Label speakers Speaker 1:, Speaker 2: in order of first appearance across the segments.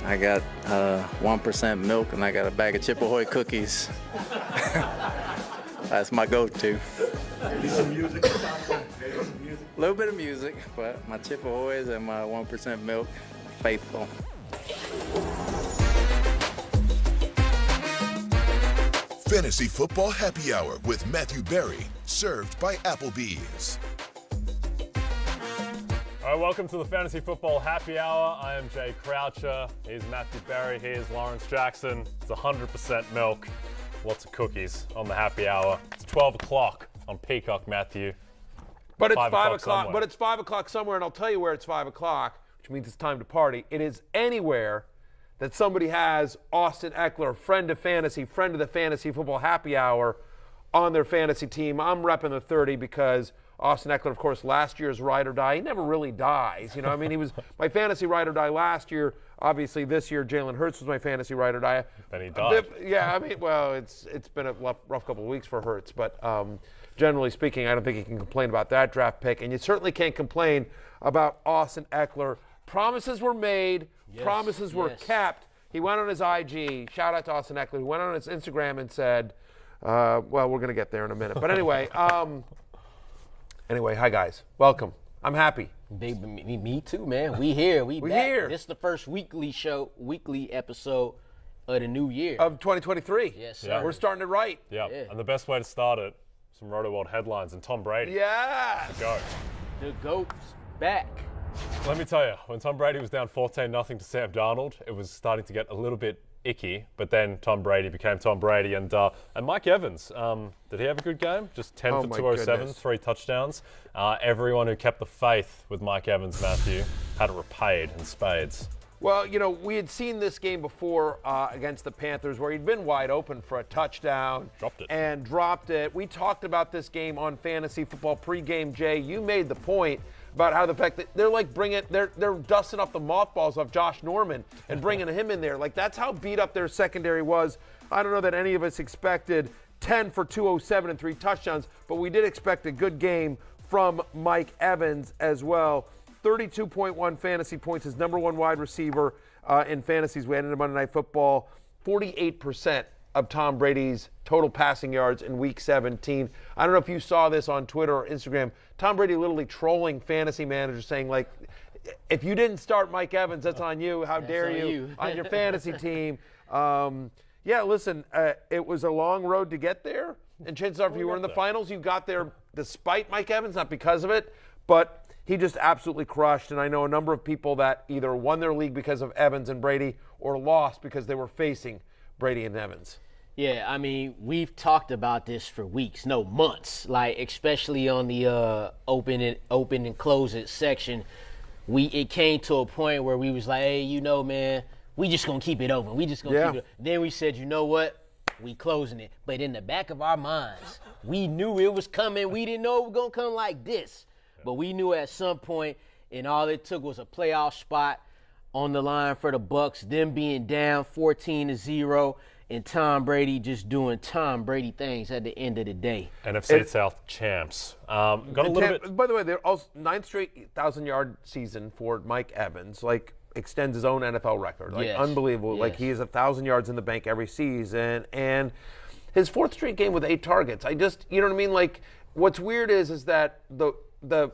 Speaker 1: I got 1% milk, and I got a bag of Chip Ahoy cookies. That's my go-to.
Speaker 2: Maybe some music.
Speaker 1: A little bit of music, but my Chip Ahoys and my 1% milk, faithful.
Speaker 3: Fantasy Football Happy Hour with Matthew Berry, served by Applebee's.
Speaker 4: All right, welcome to the Fantasy Football Happy Hour. I am Jay Croucher. Here's Matthew Berry. Here's Lawrence Jackson. It's 100% milk. Lots of cookies on the happy hour. It's 12 o'clock on Peacock, Matthew.
Speaker 5: But it's 5 o'clock.
Speaker 4: somewhere.
Speaker 5: But it's 5 o'clock somewhere, and I'll tell you where it's 5 o'clock, which means it's time to party. It is anywhere that somebody has Austin Eckler, friend of the Fantasy Football Happy Hour, on their fantasy team. I'm repping the 30 because Austin Eckler, of course, last year's ride or die. He never really dies. You know, I mean, he was my fantasy ride or die last year. Obviously, this year, Jalen Hurts was my fantasy ride or die.
Speaker 4: Then he died.
Speaker 5: Yeah, I mean, well, it's been a rough couple of weeks for Hurts, but generally speaking, I don't think you can complain about that draft pick, and you certainly can't complain about Austin Eckler. Promises were made, promises were kept. He went on his IG, shout out to Austin Eckler, who went on his Instagram and said, well, we're going to get there in a minute. But anyway, hi guys, welcome. I'm happy.
Speaker 6: Me too, man. We here. We back.
Speaker 5: Here.
Speaker 6: This is the first weekly episode of the new year.
Speaker 5: Of 2023.
Speaker 6: Yes, sir.
Speaker 4: Yeah.
Speaker 5: We're starting it right.
Speaker 4: Yeah, and the best way to start it, some Roto World headlines, and Tom Brady.
Speaker 5: Yes.
Speaker 4: Go.
Speaker 6: The GOAT's back.
Speaker 4: Let me tell you, when Tom Brady was down 14-0 to Sam Darnold, it was starting to get a little bit icky, but then Tom Brady became Tom Brady, and Mike Evans, did he have a good game? Just 10 for 207,
Speaker 5: goodness.
Speaker 4: 3 touchdowns. Everyone who kept the faith with Mike Evans, Matthew, had it repaid in spades.
Speaker 5: Well, you know, we had seen this game before against the Panthers where he'd been wide open for a touchdown. Dropped it. We talked about this game on Fantasy Football pregame, Jay. You made the point about how the fact that they're they're dusting off the mothballs of Josh Norman and bringing him in there. Like, that's how beat up their secondary was. I don't know that any of us expected 10 for 207 and 3 touchdowns, but we did expect a good game from Mike Evans as well. 32.1 fantasy points, his number one wide receiver in fantasies. We ended in Monday Night Football. 48% of Tom Brady's total passing yards in Week 17. I don't know if you saw this on Twitter or Instagram. Tom Brady literally trolling fantasy managers, saying, like, if you didn't start Mike Evans, that's on you. How dare you on your fantasy team? Yeah, listen, it was a long road to get there. And chances are, if you were in the finals, you got there despite Mike Evans, not because of it. But he just absolutely crushed. And I know a number of people that either won their league because of Evans and Brady or lost because they were facing Brady and Evans.
Speaker 6: Yeah, I mean, we've talked about this for weeks, no, months. Like, especially on the open and close it section, it came to a point where we was like, hey, you know, man, we just gonna keep it open. We just gonna keep it. Then we said, you know what? We closing it. But in the back of our minds, we knew it was coming. We didn't know it was gonna come like this, but we knew at some point, and all it took was a playoff spot on the line for the Bucs, them being down 14-0. And Tom Brady just doing Tom Brady things at the end of the day.
Speaker 4: NFC South champs. Got a little bit.
Speaker 5: By the way, they're also 9th straight 1,000-yard season for Mike Evans. Like, extends his own NFL record. Like, unbelievable.
Speaker 6: Yes.
Speaker 5: Like, he has 1,000 yards in the bank every season. And his 4th straight game with 8 targets. You know what I mean? Like, what's weird is that the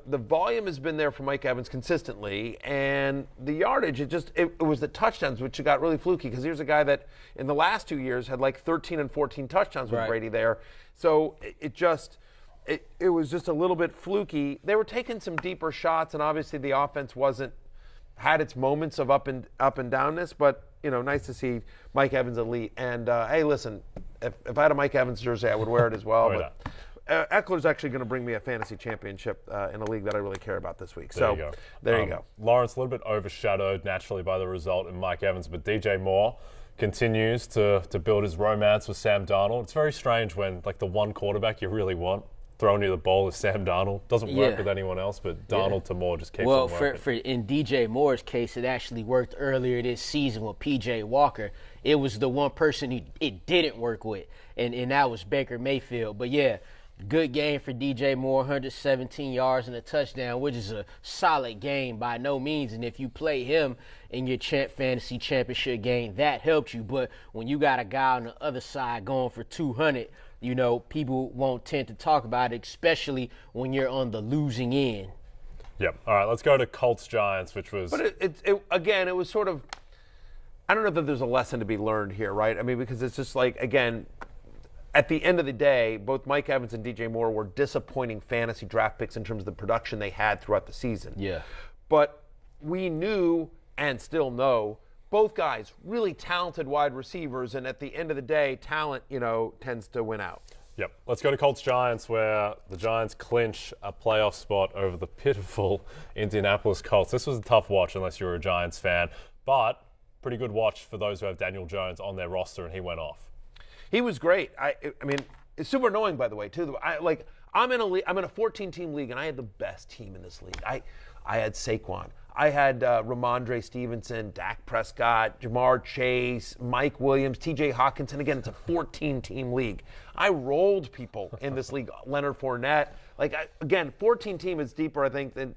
Speaker 5: volume has been there for Mike Evans consistently, and the yardage, it was the touchdowns which got really fluky, because here's a guy that in the last 2 years had like 13 and 14 touchdowns with Brady there. So it was just a little bit fluky. They were taking some deeper shots, and obviously the offense had its moments of up and downness, but you know, nice to see Mike Evans elite. And hey, listen, if I had a Mike Evans jersey, I would wear it as well. Eckler's actually going to bring me a fantasy championship in a league that I really care about this week.
Speaker 4: There you go. Lawrence, a little bit overshadowed naturally by the result in Mike Evans, but DJ Moore continues to build his romance with Sam Darnold. It's very strange when, like, the one quarterback you really want throwing you the ball is Sam Darnold. Doesn't work with anyone else, but Darnold to Moore just keeps on working.
Speaker 6: Well, in DJ Moore's case, it actually worked earlier this season with P.J. Walker. It was the one person it didn't work with, and that was Baker Mayfield. But yeah, Good game for DJ Moore, 117 yards and a touchdown, which is a solid game by no means. And if you play him in your fantasy championship game, that helped you. But when you got a guy on the other side going for 200, people won't tend to talk about it, especially when you're on the losing end.
Speaker 4: Yep. All right, let's go to Colts-Giants, which was...
Speaker 5: But it was sort of... I don't know that there's a lesson to be learned here, right? I mean, because it's just like, again... At the end of the day, both Mike Evans and DJ Moore were disappointing fantasy draft picks in terms of the production they had throughout the season.
Speaker 6: Yeah.
Speaker 5: But we knew and still know both guys, really talented wide receivers, and at the end of the day, talent, tends to win out.
Speaker 4: Yep. Let's go to Colts-Giants, where the Giants clinch a playoff spot over the pitiful Indianapolis Colts. This was a tough watch unless you were a Giants fan, but pretty good watch for those who have Daniel Jones on their roster, and he went off.
Speaker 5: He was great. I mean, it's super annoying, by the way, too. I'm in a 14-team league, and I had the best team in this league. I had Saquon. I had Ramondre Stevenson, Dak Prescott, Jamar Chase, Mike Williams, T.J. Hawkinson. Again, it's a 14-team league. I rolled people in this league. Leonard Fournette. 14-team is deeper, I think, than,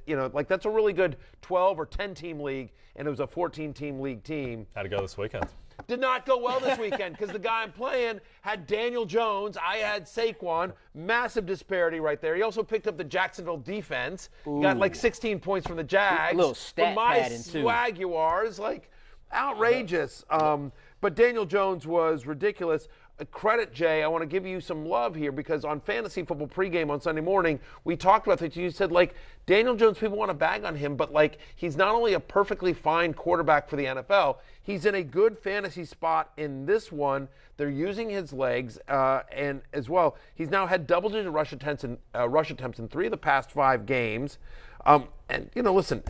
Speaker 5: that's a really good 12 or 10-team league, and it was a 14-team league team.
Speaker 4: How'd it go this weekend?
Speaker 5: Did not go well this weekend because the guy I'm playing had Daniel Jones. I had Saquon. Massive disparity right there. He also picked up the Jacksonville defense.
Speaker 6: Ooh.
Speaker 5: Got 16 points from the Jags.
Speaker 6: A little stat
Speaker 5: from my
Speaker 6: padding, too.
Speaker 5: Swaguars, outrageous. But Daniel Jones was ridiculous. Credit, Jay, I want to give you some love here because on Fantasy Football pregame on Sunday morning, we talked about that. You said, Daniel Jones, people want to bag on him, but, he's not only a perfectly fine quarterback for the NFL, he's in a good fantasy spot in this one. They're using his legs, and as well, he's now had double-digit rush attempts in 3 of the past 5 games. Listen,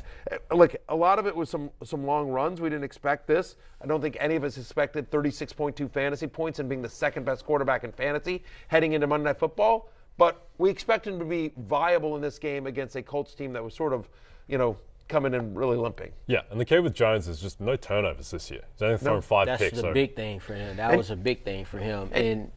Speaker 5: a lot of it was some long runs. We didn't expect this. I don't think any of us expected 36.2 fantasy points and being the second best quarterback in fantasy heading into Monday Night Football. But we expect him to be viable in this game against a Colts team that was sort of, coming in really limping.
Speaker 4: Yeah, and the key with Jones is just no turnovers this year. He's only thrown 5 picks.
Speaker 6: That's the big thing for him. That was a big thing for him. And,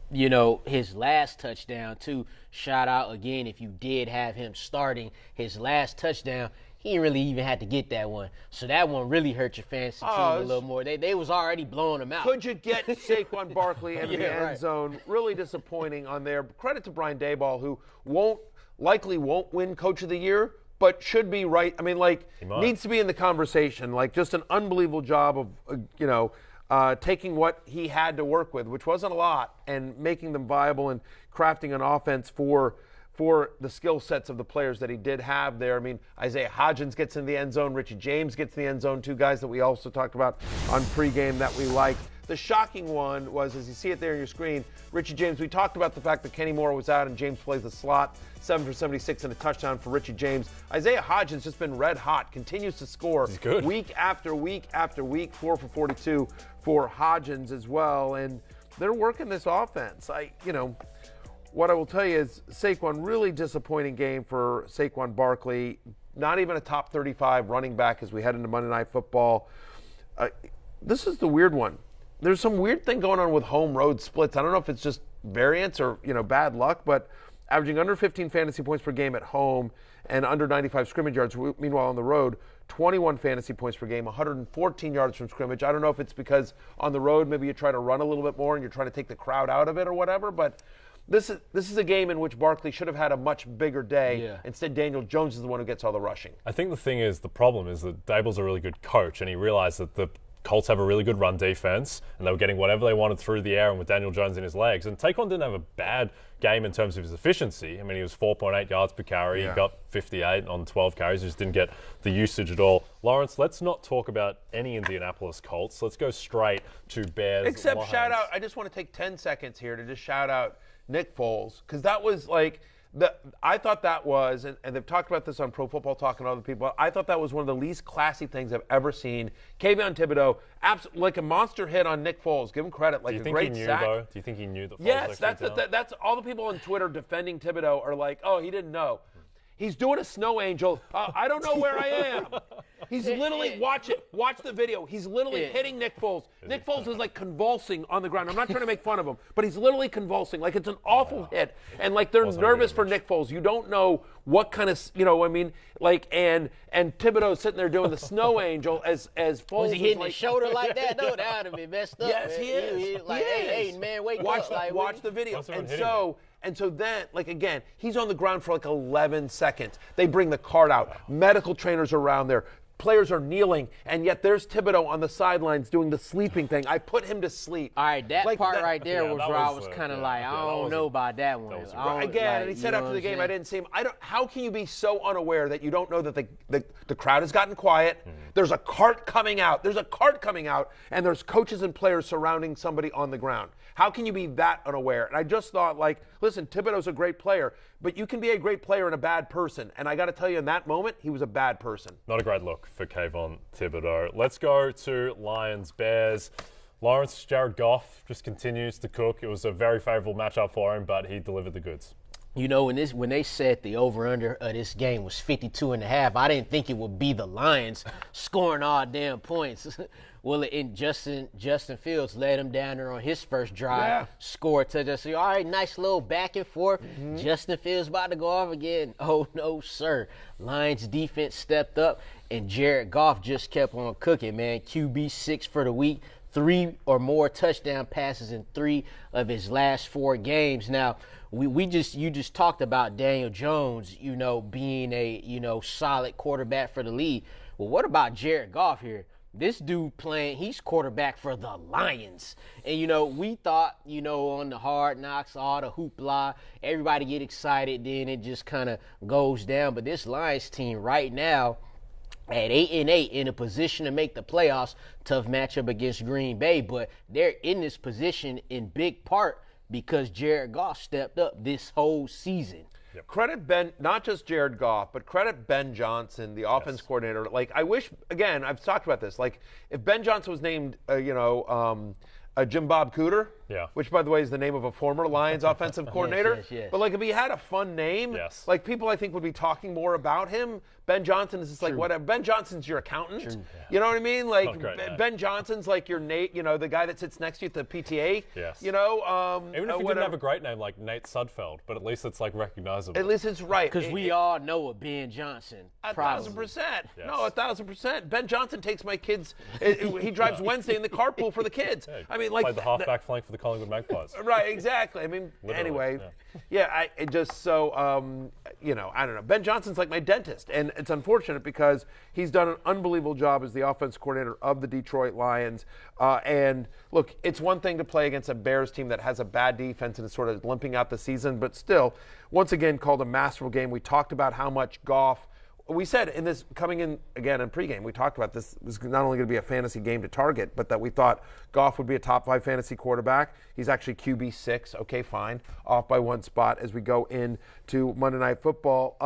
Speaker 6: his last touchdown, too, shout out again if you did have him starting. His last touchdown, he didn't really even have to get that one. So that one really hurt your fantasy team a little more. They was already blowing him out.
Speaker 5: Could you get Saquon Barkley in the end zone? Really disappointing on there. Credit to Brian Daboll, who likely won't win Coach of the Year, but should be right. I mean, needs to be in the conversation. Just an unbelievable job of, taking what he had to work with, which wasn't a lot, and making them viable and crafting an offense for the skill sets of the players that he did have there. I mean, Isaiah Hodgins gets in the end zone. Richie James gets in the end zone. 2 guys that we also talked about on pregame that we liked. The shocking one was, as you see it there on your screen, Richie James. We talked about the fact that Kenny Moore was out and James plays the slot. 7 for 76 and a touchdown for Richie James. Isaiah Hodgins just been red hot, continues to score week after week after week. 4 for 42 for Hodgins as well. And they're working this offense. What I will tell you is Saquon, really disappointing game for Saquon Barkley. Not even a top 35 running back as we head into Monday Night Football. This is the weird one. There's some weird thing going on with home road splits. I don't know if it's just variance or, bad luck, but averaging under 15 fantasy points per game at home and under 95 scrimmage yards. Meanwhile, on the road, 21 fantasy points per game, 114 yards from scrimmage. I don't know if it's because on the road maybe you try to run a little bit more and you're trying to take the crowd out of it or whatever, but this is a game in which Barkley should have had a much bigger day.
Speaker 6: Yeah.
Speaker 5: Instead, Daniel Jones is the one who gets all the rushing.
Speaker 4: I think the problem is that Daboll's a really good coach, and he realized that the Colts have a really good run defense, and they were getting whatever they wanted through the air and with Daniel Jones in his legs. And Taquan didn't have a bad game in terms of his efficiency. I mean, he was 4.8 yards per carry.
Speaker 5: Yeah.
Speaker 4: He got 58 on 12 carries. He just didn't get the usage at all. Lawrence, let's not talk about any Indianapolis Colts. Let's go straight to Bears.
Speaker 5: Except
Speaker 4: Lions.
Speaker 5: shout out, I just want to take 10 seconds here to just shout out Nick Foles, because that was I thought that was, and they've talked about this on Pro Football Talk and other people, I thought that was one of the least classy things I've ever seen. Kayvon Thibodeau, like a monster hit on Nick Foles. Give him credit, like a great sack.
Speaker 4: Do you think he knew that Foles
Speaker 5: Yes,
Speaker 4: actually
Speaker 5: that's all the people on Twitter defending Thibodeau are like, oh, he didn't know. He's doing a snow angel. I don't know where I am. He's literally, watch the video. He's literally hitting Nick Foles. Nick Foles is like convulsing on the ground. I'm not trying to make fun of him, but he's literally convulsing. Like it's an awful hit. And like they're nervous for Nick Foles. You don't know what kind of, like, and Thibodeau's sitting there doing the snow angel as Foles
Speaker 6: was he hitting
Speaker 5: like,
Speaker 6: his shoulder like that? No, that would have been messed up.
Speaker 5: Yes,
Speaker 6: man.
Speaker 5: he is.
Speaker 6: He like, hey, man, wake up.
Speaker 5: Watch the video. And so then, like, again, he's on the ground for like 11 seconds. They bring the cart out. Medical trainers are around there. Players are kneeling, and yet there's Thibodeau on the sidelines doing the sleeping thing. I put him to sleep.
Speaker 6: All right, that part right there was where I was kind of like, I don't know about that one.
Speaker 5: Again, and he said after the game, I didn't see him. How can you be so unaware that you don't know that the crowd has gotten quiet? Mm-hmm. There's a cart coming out. And there's coaches and players surrounding somebody on the ground. How can you be that unaware? And I just thought, like, listen, Thibodeau's a great player, but you can be a great player and a bad person. And I got to tell you, in that moment, he was a bad person.
Speaker 4: Not a great look for Kayvon Thibodeau. Let's go to Lions-Bears. Lawrence, Jared Goff just continues to cook. It was a very favorable matchup for him, but he delivered the goods.
Speaker 6: You know, when they said the over-under of this game was 52.5, I didn't think it would be the Lions scoring all damn points. Well, Justin Fields led him down there on his first drive, scored a touchdown. So, all right, nice little back and forth. Mm-hmm. Justin Fields about to go off again. Oh, no, sir. Lions defense stepped up, and Jared Goff just kept on cooking, man. QB6 for the week, 3 or more touchdown passes in 3 of his last 4 games. Now, you just talked about Daniel Jones, being a, solid quarterback for the league. Well, what about Jared Goff here? This dude he's quarterback for the Lions. And, we thought, on the Hard Knocks, all the hoopla, everybody get excited, then it just kind of goes down. But this Lions team right now, at 8-8, in a position to make the playoffs, tough matchup against Green Bay, but they're in this position in big part because Jared Goff stepped up this whole season.
Speaker 5: Yep. Credit Ben, not just Jared Goff, but credit Ben Johnson, the offense coordinator. Like, I wish, again, I've talked about this. Like, if Ben Johnson was named, Jim Bob Cooter, which, by the way, is the name of a former Lions offensive coordinator.
Speaker 6: Yes.
Speaker 5: But, like, if he had a fun name, like, people, I think, would be talking more about him. Ben Johnson is just like, whatever. Ben Johnson's your accountant. True. You know what I mean? Like, Ben Johnson's like your Nate, the guy that sits next to you at the PTA.
Speaker 4: Yes.
Speaker 5: Even
Speaker 4: if he didn't have a great name like Nate Sudfeld, but at least it's, like, recognizable.
Speaker 5: At least it's right.
Speaker 6: Because we all know a Ben Johnson.
Speaker 5: 1,000%. Yes. No, 1,000%. Ben Johnson takes my kids. He drives Wednesday in the carpool for the kids.
Speaker 4: Yeah,
Speaker 5: I mean, like.
Speaker 4: Played the halfback flank for the Collingwood Magpies.
Speaker 5: Right, exactly. I mean, anyway. I don't know. Ben Johnson's like my dentist, and it's unfortunate because he's done an unbelievable job as the offense coordinator of the Detroit Lions. And look, it's one thing to play against a Bears team that has a bad defense and is sort of limping out the season, but still, once again, called a masterful game. We talked about how much Goff. We said in this coming in again in pregame, we talked about this was not only going to be a fantasy game to target, but that we thought Goff would be a top 5 fantasy quarterback. He's actually QB6. Okay, fine, off by 1 spot as we go into Monday Night Football.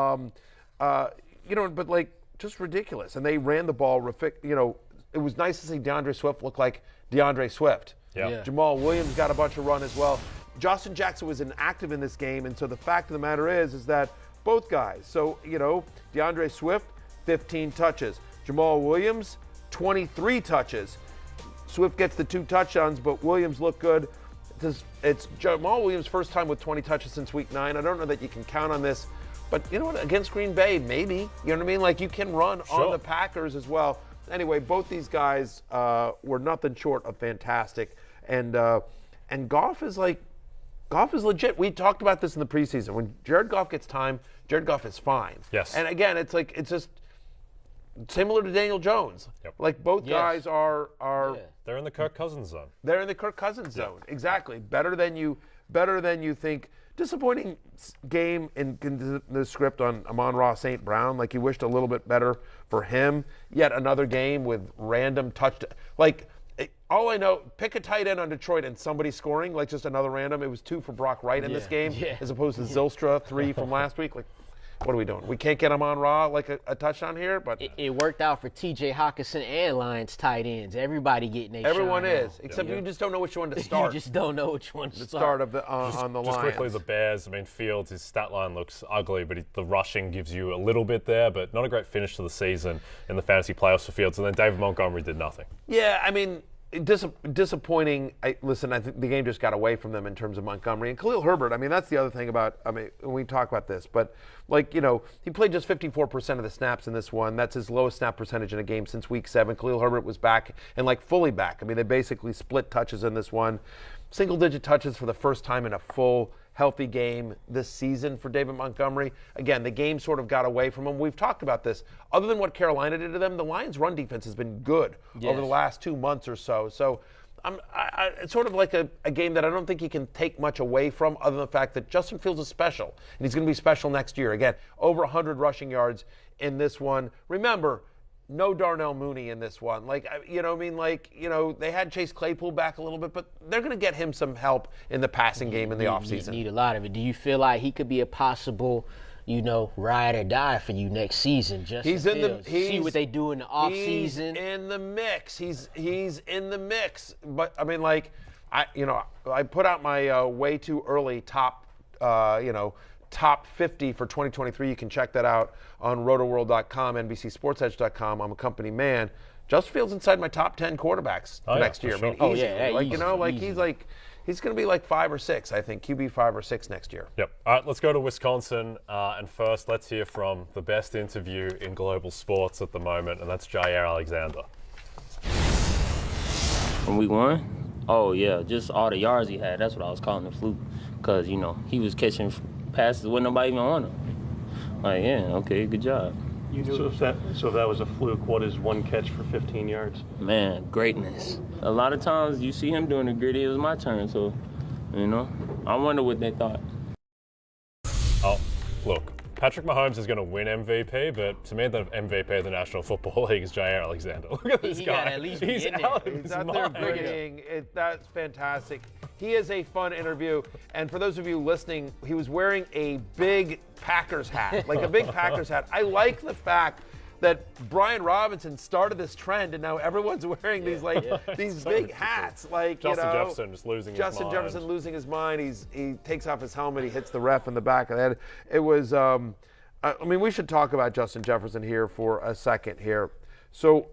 Speaker 5: But like just ridiculous. And they ran the ball. It was nice to see DeAndre Swift look like DeAndre Swift.
Speaker 4: Yeah.
Speaker 5: Jamal Williams got a bunch of run as well. Justin Jackson was inactive in this game, and so the fact of the matter is that. Both guys. So, DeAndre Swift, 15 touches. Jamal Williams, 23 touches. Swift gets the 2 touchdowns, but Williams looked good. It's Jamal Williams' first time with 20 touches since week 9. I don't know that you can count on this, but you know what? Against Green Bay, maybe. You know what I mean? Like, you can run on the Packers as well. Anyway, both these guys were nothing short of fantastic. And Goff is legit. We talked about this in the preseason. When Jared Goff gets time, Jared Goff is fine.
Speaker 4: Yes.
Speaker 5: And again, it's just similar to Daniel Jones.
Speaker 4: Yep.
Speaker 5: Like both guys are
Speaker 4: They're in the Kirk Cousins zone.
Speaker 5: They're in the Kirk Cousins zone. Exactly. Better than you think. Disappointing game in the script on Amon-Ra St. Brown. Like, you wished a little bit better for him. Yet another game with random touchdown. Like, all I know, pick a tight end on Detroit and somebody scoring, like just another random. It was 2 for Brock Wright in this game, as opposed to Zylstra, 3 from last week. Like, what are we doing? We can't get him on Raw like a touchdown here, but
Speaker 6: it worked out for T.J. Hawkinson and Lions tight ends. Everybody getting their
Speaker 5: everyone
Speaker 6: shine
Speaker 5: is,
Speaker 6: on.
Speaker 5: except you just don't know which one to start.
Speaker 6: You just don't know which one to
Speaker 5: the
Speaker 6: start.
Speaker 5: start of the on the
Speaker 4: Just
Speaker 5: Lions.
Speaker 4: quickly, the Bears. I mean, Fields, his stat line looks ugly, but the rushing gives you a little bit there, but not a great finish to the season in the fantasy playoffs for Fields. And then David Montgomery did nothing.
Speaker 5: Yeah, I mean, disappointing. I think the game just got away from them in terms of Montgomery and Khalil Herbert. I mean, that's the other thing about. I mean, when we talk about this, but he played just 54% of the snaps in this one. That's his lowest snap percentage in a game since Week 7. Khalil Herbert was back and fully back. I mean, they basically split touches in this one, single-digit touches for the first time in a full healthy game this season for David Montgomery. Again, the game sort of got away from him. We've talked about this. Other than what Carolina did to them, the Lions' run defense has been good over the last 2 months or so. So it's sort of like a game that I don't think you can take much away from, other than the fact that Justin Fields is special, and he's going to be special next year. Again, over 100 rushing yards in this one. Remember, no Darnell Mooney in this one. They had Chase Claypool back a little bit, but they're going to get him some help in the passing game in the offseason.
Speaker 6: Need a lot of it. Do you feel like he could be a possible, ride or die for you next season? See what they do in the offseason.
Speaker 5: He's in the mix. He's in the mix. But I put out my way too early top 50 for 2023. You can check that out on rotoworld.com, NBCSportsEdge.com. I'm a company man. Justin Fields inside my top 10 quarterbacks next year.
Speaker 4: Sure.
Speaker 5: I mean, easy. He's going to be 5 or 6, I think, QB 5 or 6 next year.
Speaker 4: Yep. All right, let's go to Wisconsin. And first, let's hear from the best interview in global sports at the moment, and that's Jair Alexander.
Speaker 2: From week 1? Oh, yeah, just all the yards he had. That's what I was calling the fluke. Because, he was catching passes with nobody even on him. Okay, good job.
Speaker 7: So if that was a fluke, what is one catch for 15 yards?
Speaker 2: Man, greatness. A lot of times you see him doing the gritty. It was my turn, so, I wonder what they thought.
Speaker 4: Oh, look, Patrick Mahomes is going to win MVP, but to me, the MVP of the National Football League is Jair Alexander. Look at this guy.
Speaker 6: At least
Speaker 4: He's out of his
Speaker 5: He's out
Speaker 4: mind.
Speaker 5: there gritting. That's fantastic. He is a fun interview. And for those of you listening, he was wearing a big Packers hat, like a big Packers hat. I like the fact that Brian Robinson started this trend, and now everyone's wearing these big hats.
Speaker 4: Justin Jefferson just losing his mind.
Speaker 5: Justin Jefferson losing his mind. He takes off his helmet. He hits the ref in the back of the head. It was. We should talk about Justin Jefferson here for a second here. So,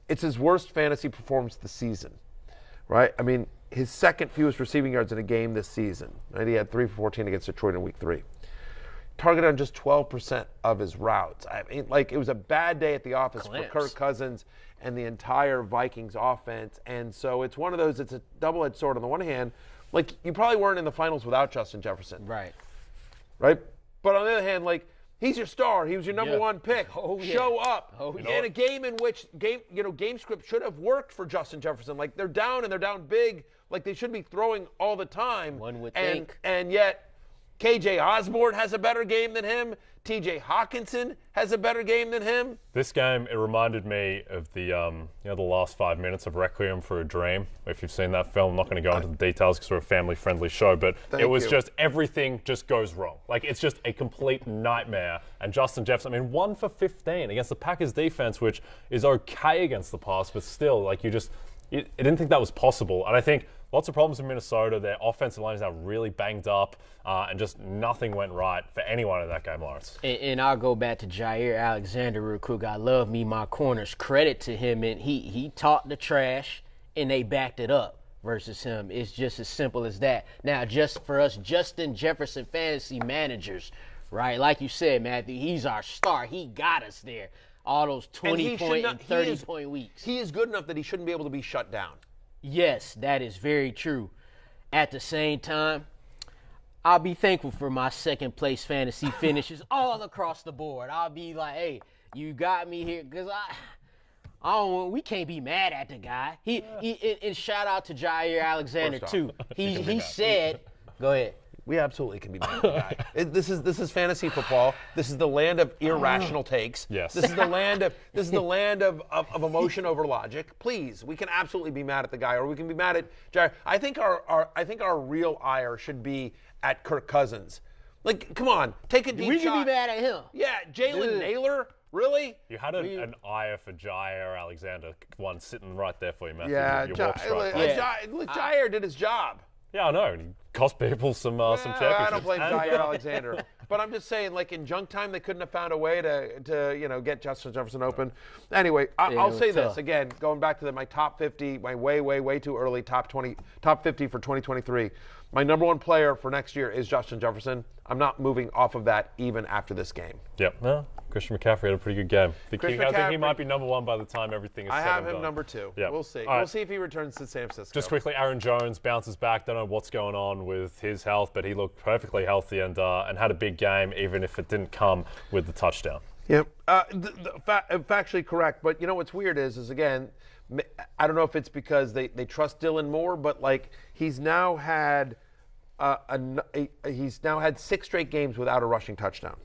Speaker 5: it's his worst fantasy performance this season, right? I mean, his second fewest receiving yards in a game this season. Right? He had 3 for 14 against Detroit in Week 3. Targeted on just 12% of his routes. I mean, it was a bad day at the office for Kirk Cousins and the entire Vikings offense. And so it's one of those, it's a double-edged sword. On the one hand, you probably weren't in the finals without Justin Jefferson.
Speaker 6: Right.
Speaker 5: Right? But on the other hand, he's your star. He was your number one pick.
Speaker 6: Oh, yeah.
Speaker 5: Show up.
Speaker 6: Oh,
Speaker 5: In a game in which game script should have worked for Justin Jefferson. They're down and they're down big. They should be throwing all the time.
Speaker 6: One would think.
Speaker 5: And yet KJ Osborne has a better game than him. TJ Hawkinson has a better game than him.
Speaker 4: This game, it reminded me of the last 5 minutes of Requiem for a Dream. If you've seen that film, I'm not going to go into the details because we're a family-friendly show, but it was just everything just goes wrong. It's just a complete nightmare. And Justin Jefferson, 1 for 15 against the Packers defense, which is okay against the pass, but still, I didn't think that was possible. And I think lots of problems in Minnesota. Their offensive line is now really banged up, and just nothing went right for anyone in that game, Lawrence.
Speaker 6: And I'll go back to Jair Alexander real quick. I love me my corners. Credit to him, and he talked the trash, and they backed it up versus him. It's just as simple as that. Now, just for us Justin Jefferson fantasy managers, right? Like you said, Matthew, he's our star. He got us there. All those 20-point and 30-point weeks.
Speaker 5: He is good enough that he shouldn't be able to be shut down.
Speaker 6: Yes, that is very true. At the same time, I'll be thankful for my second-place fantasy finishes all across the board. I'll be like, hey, you got me here because we can't be mad at the guy. And shout out to Jair Alexander too. He said, go ahead.
Speaker 5: We absolutely can be mad at the guy. This is fantasy football. This is the land of irrational takes.
Speaker 4: Yes.
Speaker 5: This is the land of emotion over logic. Please, we can absolutely be mad at the guy, or we can be mad at Jair. I think our real ire should be at Kirk Cousins Like, come on, take a deep
Speaker 6: We
Speaker 5: shot.
Speaker 6: can be mad at him.
Speaker 5: Yeah, Jalen Naylor, really?
Speaker 4: You had an eye for Jair Alexander, one sitting right there for you, Matthew.
Speaker 5: Yeah,
Speaker 4: you walked right past.
Speaker 5: Jair did his job.
Speaker 4: Yeah, I know. He cost people some championships.
Speaker 5: I don't blame Jair Alexander. But I'm just saying, like, in junk time, they couldn't have found a way to get Justin Jefferson open. Anyway, I'll say this, again, going back to my top 50, my way too early top 50 for 2023. My number one player for next year is Justin Jefferson. I'm not moving off of that even after this game.
Speaker 4: Yep. No, Christian McCaffrey had a pretty good game. I think he might be number one by the time everything is said and done.
Speaker 5: I have him number two.
Speaker 4: Yep.
Speaker 5: We'll see.
Speaker 4: Right.
Speaker 5: We'll see if he returns to San Francisco.
Speaker 4: Just quickly, Aaron Jones bounces back. Don't know what's going on with his health, but he looked perfectly healthy and had a big game, even if it didn't come with the touchdown.
Speaker 5: Yep. Factually correct. But you know what's weird is again, I don't know if it's because they trust Dylan more, but like he's now had 6 straight games without a rushing touchdown.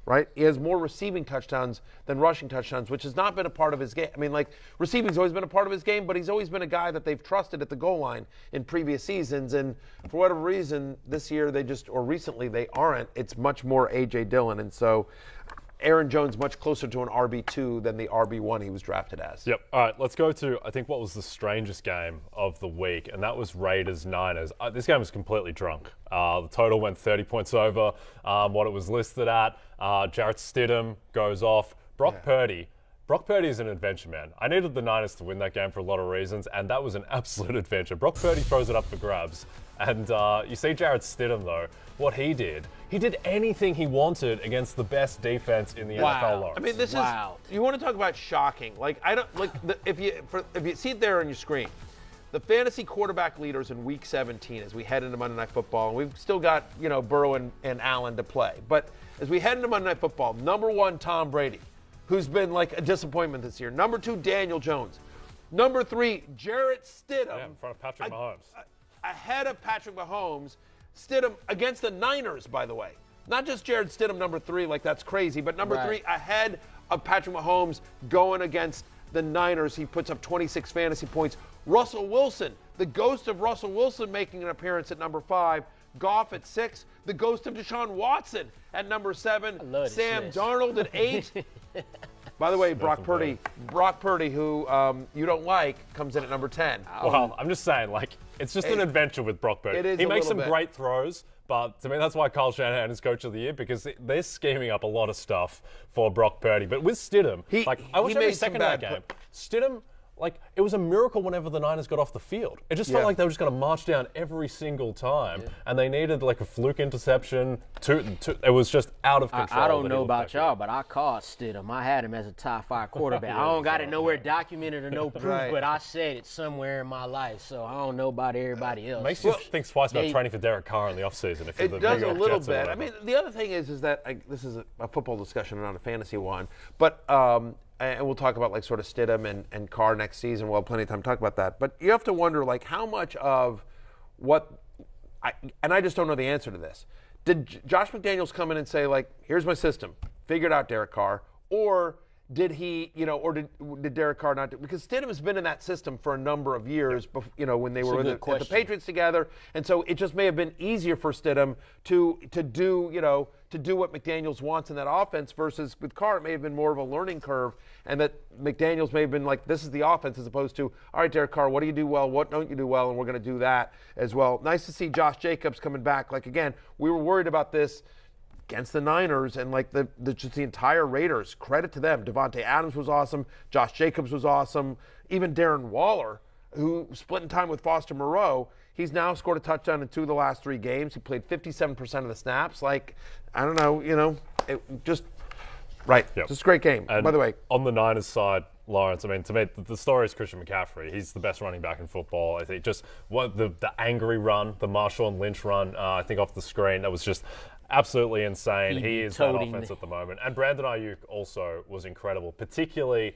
Speaker 5: Right? He has more receiving touchdowns than rushing touchdowns, which has not been a part of his game. I mean, like, receiving's always been a part of his game, but he's always been a guy that they've trusted at the goal line in previous seasons. And for whatever reason, this year recently they aren't. It's much more A.J. Dillon. And so Aaron Jones much closer to an RB2 than the RB1 he was drafted as.
Speaker 4: Yep. All right, let's go to, I think, what was the strangest game of the week, and that was Raiders-Niners. This game was completely drunk. The total went 30 points over what it was listed at. Jarrett Stidham goes off. Brock Purdy is an adventure, man. I needed the Niners to win that game for a lot of reasons, and that was an absolute adventure. Brock Purdy throws it up for grabs. And you see Jarrett Stidham, though, what he did anything he wanted against the best defense in the NFL, Lawrence.
Speaker 5: I mean, this is, you want to talk about shocking. Like, I don't, like, if you see it there on your screen, the fantasy quarterback leaders in Week 17 as we head into Monday Night Football, and we've still got, Burrow and Allen to play. But as we head into Monday Night Football, number 1, Tom Brady, who's been like a disappointment this year. Number 2, Daniel Jones. Number 3, Jarrett Stidham.
Speaker 4: Yeah, in front of Patrick Mahomes.
Speaker 5: Ahead of Patrick Mahomes. Stidham against the Niners, by the way. Not just Jarrett Stidham, number 3, like that's crazy, but number 3 ahead of Patrick Mahomes going against the Niners. He puts up 26 fantasy points. Russell Wilson, the ghost of Russell Wilson making an appearance at number 5. Goff at 6. The ghost of Deshaun Watson at number 7. Sam Darnold at 8. By the way, Brock Purdy, who you don't like, comes in at number 10.
Speaker 4: Well, I'm just saying, like, it's just an adventure with Brock Purdy. He makes some great throws, but to me, that's why Kyle Shanahan is Coach of the Year, because they're scheming up a lot of stuff for Brock Purdy. But with Stidham, I watched every second of that game. Stidham, like, it was a miracle whenever the Niners got off the field. It just felt like they were just going to march down every single time, and they needed, like, a fluke interception. It was just out of control.
Speaker 6: I don't know about y'all, but I called Stidham. I had him as a top 5 quarterback. I don't got it nowhere documented or no proof, but I said it somewhere in my life, so I don't know about everybody else.
Speaker 4: Makes you think twice about training for Derek Carr in the offseason.
Speaker 5: It does a little bit. I mean, the other thing is that this is a football discussion, not a fantasy one, but and we'll talk about like sort of Stidham and Carr next season. We'll have plenty of time to talk about that. But you have to wonder like how much of what I just don't know the answer to this. Did Josh McDaniels come in and say like, here's my system, figure it out, Derek Carr, or did he, or did Derek Carr not do? Because Stidham has been in that system for a number of years, when they were at the Patriots together, and so it just may have been easier for Stidham to do what McDaniels wants in that offense versus with Carr, it may have been more of a learning curve, and that McDaniels may have been like, this is the offense as opposed to, all right, Derek Carr, what do you do well, what don't you do well, and we're going to do that as well. Nice to see Josh Jacobs coming back. Like, again, we were worried about this against the Niners and like just the entire Raiders. Credit to them. Devontae Adams was awesome. Josh Jacobs was awesome. Even Darren Waller, who split in time with Foster Moreau, he's now scored a touchdown in 2 of the last 3 games. He played 57% of the snaps. Like, I don't know, just right. Yep. Just a great game.
Speaker 4: And
Speaker 5: by the way,
Speaker 4: on the Niners side, Lawrence, I mean, to me, the story is Christian McCaffrey. He's the best running back in football. I think just the angry run, the Marshawn Lynch run, I think off the screen, that was just absolutely insane. He is that offense at the moment. And Brandon Ayuk also was incredible, particularly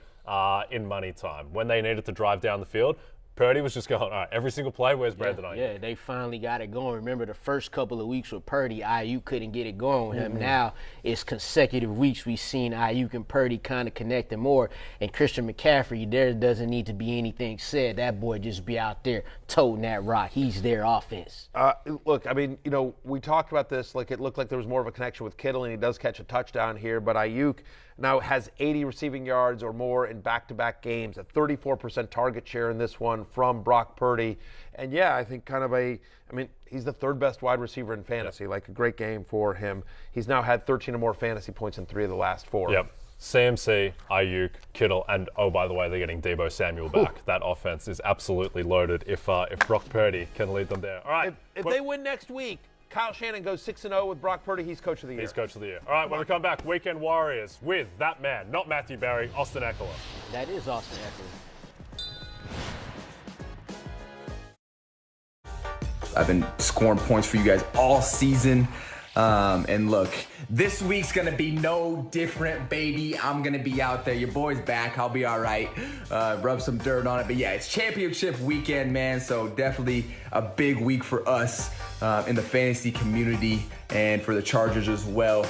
Speaker 4: in money time. When they needed to drive down the field, Purdy was just going, all right, every single play, where's Brandon Ayuk?
Speaker 6: Yeah, they finally got it going. Remember the first couple of weeks with Purdy, Ayuk couldn't get it going with him. Now it's consecutive weeks we've seen Ayuk and Purdy kind of connecting more. And Christian McCaffrey, there doesn't need to be anything said. That boy just be out there toting that rock. He's their offense.
Speaker 5: Look, I mean, we talked about this. Like, it looked like there was more of a connection with Kittle, and he does catch a touchdown here. But Ayuk now has 80 receiving yards or more in back-to-back games, a 34% target share in this one from Brock Purdy. And, yeah, I think he's the third best wide receiver in fantasy. Yep. Like, a great game for him. He's now had 13 or more fantasy points in 3 of the last 4.
Speaker 4: Yep. CMC, Ayuk, Kittle, and, oh, by the way, they're getting Deebo Samuel back. Ooh. That offense is absolutely loaded if Brock Purdy can lead them there. All right.
Speaker 5: If they win next week, Kyle Shanahan goes 6-0 with Brock Purdy. He's coach of the year.
Speaker 4: He's coach of the year. All right, when we come back, Weekend Warriors with that man, not Matthew Berry, Austin Eckler.
Speaker 6: That is Austin Eckler.
Speaker 8: I've been scoring points for you guys all season. And look, this week's going to be no different, baby. I'm going to be out there. Your boy's back. I'll be all right. Rub some dirt on it. But, yeah, it's championship weekend, man. So definitely a big week for us in the fantasy community and for the Chargers as well.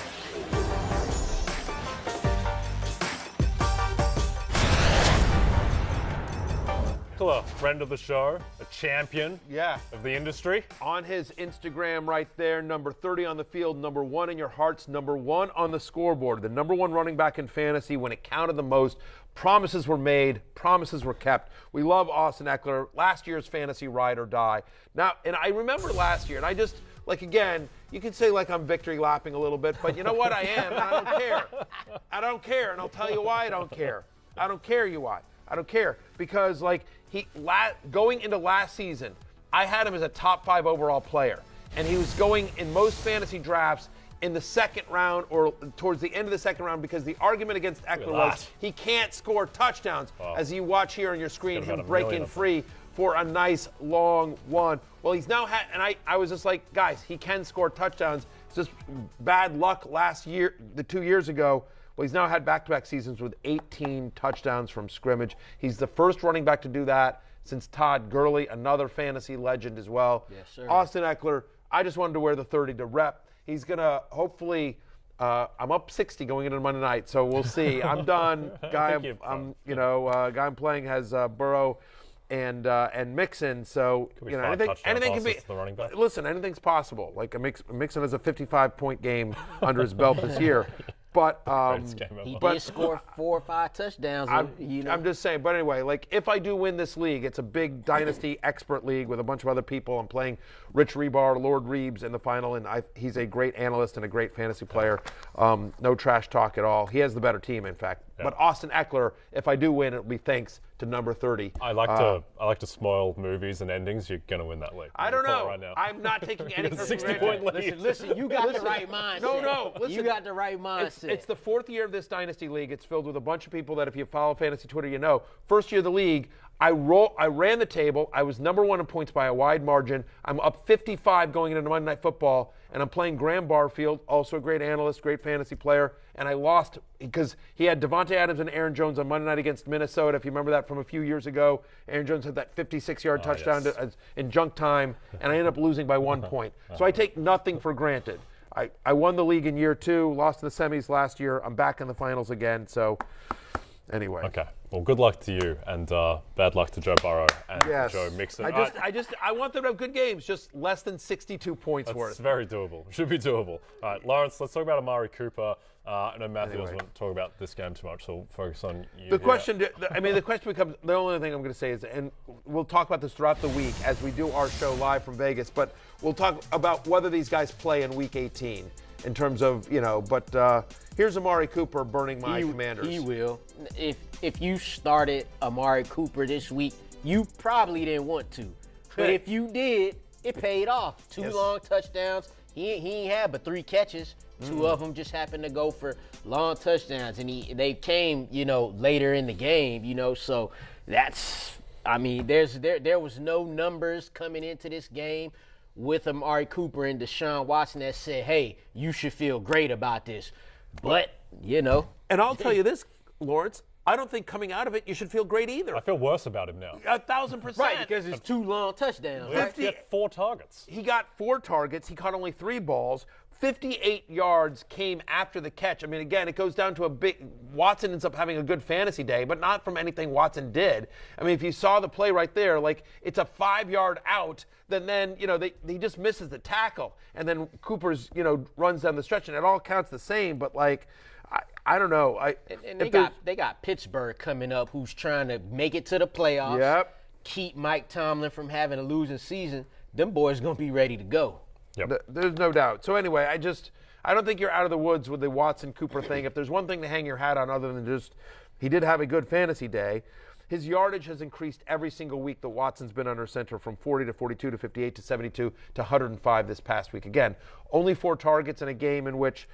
Speaker 4: Friend of the show, a champion of the industry.
Speaker 5: On his Instagram right there, number 30 on the field, number 1 in your hearts, number 1 on the scoreboard, the number 1 running back in fantasy when it counted the most. Promises were made, promises were kept. We love Austin Eckler, last year's fantasy ride or die. Now, and I remember last year, and I just, like, again, you could say like I'm victory lapping a little bit, but you know what, I am, and I don't care. I don't care, and I'll tell you why I don't care. I don't care why. I don't care because, like, going into last season, I had him as a top 5 overall player, and he was going in most fantasy drafts in the second round or towards the end of the second round because the argument against Eckler was he can't score touchdowns. Wow. As you watch here on your screen, him breaking free for a nice long one. Well, he's now had, and I was just like, guys, he can score touchdowns. It's just bad luck last year, the 2 years ago. Well, he's now had back-to-back seasons with 18 touchdowns from scrimmage. He's the first running back to do that since Todd Gurley, another fantasy legend as well.
Speaker 6: Yes, sir.
Speaker 5: Austin Eckler, I just wanted to wear the 30 to rep. He's going to hopefully I'm up 60 going into Monday night, so we'll see. I'm done. Guy I'm playing has Burrow and Mixon, so anything can be. Listen, anything's possible. Like Mixon has a 55-point game under his belt this year. But
Speaker 6: he did score 4 or 5 touchdowns.
Speaker 5: I'm just saying. But anyway, like if I do win this league, it's a big dynasty expert league with a bunch of other people. I'm playing Rich Rebar, Lord Reeves in the final, and he's a great analyst and a great fantasy player. No trash talk at all. He has the better team, in fact. Yeah. But Austin Eckler, if I do win, it'll be thanks to number 30.
Speaker 4: I like to spoil movies and endings. You're gonna win that league.
Speaker 5: I don't know. Right now. I'm not taking any
Speaker 4: 60-point lead.
Speaker 6: Listen, you got the right mindset.
Speaker 5: No. Listen,
Speaker 6: you got the right mindset.
Speaker 5: It's the 4th year of this dynasty league. It's filled with a bunch of people that if you follow fantasy Twitter, you know. First year of the league, I ran the table. I was number 1 in points by a wide margin. I'm up 55 going into Monday Night Football, and I'm playing Graham Barfield, also a great analyst, great fantasy player, and I lost because he had Devontae Adams and Aaron Jones on Monday night against Minnesota. If you remember that from a few years ago, Aaron Jones had that 56-yard touchdown in junk time, and I ended up losing by 1 point. So I take nothing for granted. I won the league in year 2, lost in the semis last year. I'm back in the finals again, so anyway.
Speaker 4: Okay. Well, good luck to you, and bad luck to Joe Burrow and Joe Mixon.
Speaker 5: I want them to have good games, just less than 62 points worth.
Speaker 4: It's very doable. Should be doable. All right, Lawrence, let's talk about Amari Cooper. I know Matthew doesn't want to talk about this game too much, so we'll focus on you.
Speaker 5: The question becomes, the only thing I'm going to say is, and we'll talk about this throughout the week as we do our show live from Vegas, but we'll talk about whether these guys play in Week 18 in terms of, but here's Amari Cooper burning my Commanders.
Speaker 6: He will. If you started Amari Cooper this week, you probably didn't want to. But if you did, it paid off. 2 long touchdowns. He ain't had but 3 catches. 2 of them just happened to go for long touchdowns, and they came, later in the game, so that's, there was no numbers coming into this game with Amari Cooper and Deshaun Watson that said, hey, you should feel great about this. But,
Speaker 5: And I'll tell you this, Lawrence, I don't think coming out of it you should feel great either.
Speaker 4: I feel worse about him now.
Speaker 5: 1,000%.
Speaker 6: Right, because it's 2 long touchdowns.
Speaker 4: Right? He had 4 targets.
Speaker 5: He got 4 targets. He caught only 3 balls. 58 yards came after the catch. I mean, again, it goes down to a big. Watson ends up having a good fantasy day, but not from anything Watson did. I mean, if you saw the play right there, like it's a 5-yard out, then he just misses the tackle, and then Cooper's runs down the stretch, and it all counts the same. But like, I don't know.
Speaker 6: And they got Pittsburgh coming up, who's trying to make it to the playoffs.
Speaker 5: Yep.
Speaker 6: Keep Mike Tomlin from having a losing season. Them boys gonna be ready to go.
Speaker 4: Yep.
Speaker 5: There's no doubt. So anyway, I don't think you're out of the woods with the Watson-Cooper thing. If there's one thing to hang your hat on other than just he did have a good fantasy day, his yardage has increased every single week that Watson's been under center, from 40 to 42 to 58 to 72 to 105 this past week. Again, only 4 targets in a game in which,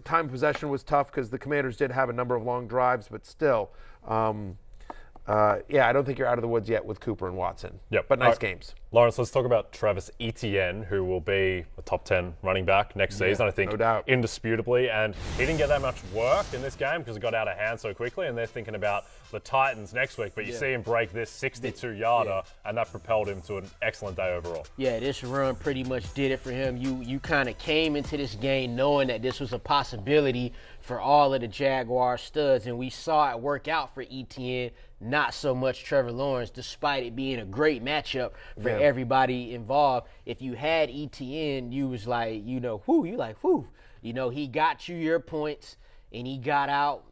Speaker 5: time possession was tough because the Commanders did have a number of long drives, but still, I don't think you're out of the woods yet with Cooper and Watson.
Speaker 4: Yep.
Speaker 5: But nice games.
Speaker 4: Lawrence, let's talk about Travis Etienne, who will be a top 10 running back next season, I think,
Speaker 5: no doubt.
Speaker 4: Indisputably. And he didn't get that much work in this game because it got out of hand so quickly, and they're thinking about the Titans next week. But you see him break this 62-yarder, and that propelled him to an excellent day overall.
Speaker 6: Yeah, this run pretty much did it for him. You kind of came into this game knowing that this was a possibility for all of the Jaguar studs, and we saw it work out for Etienne, not so much Trevor Lawrence, despite it being a great matchup for everybody involved. If you had Etienne, you was like, whoo. He got you your points, and he got out.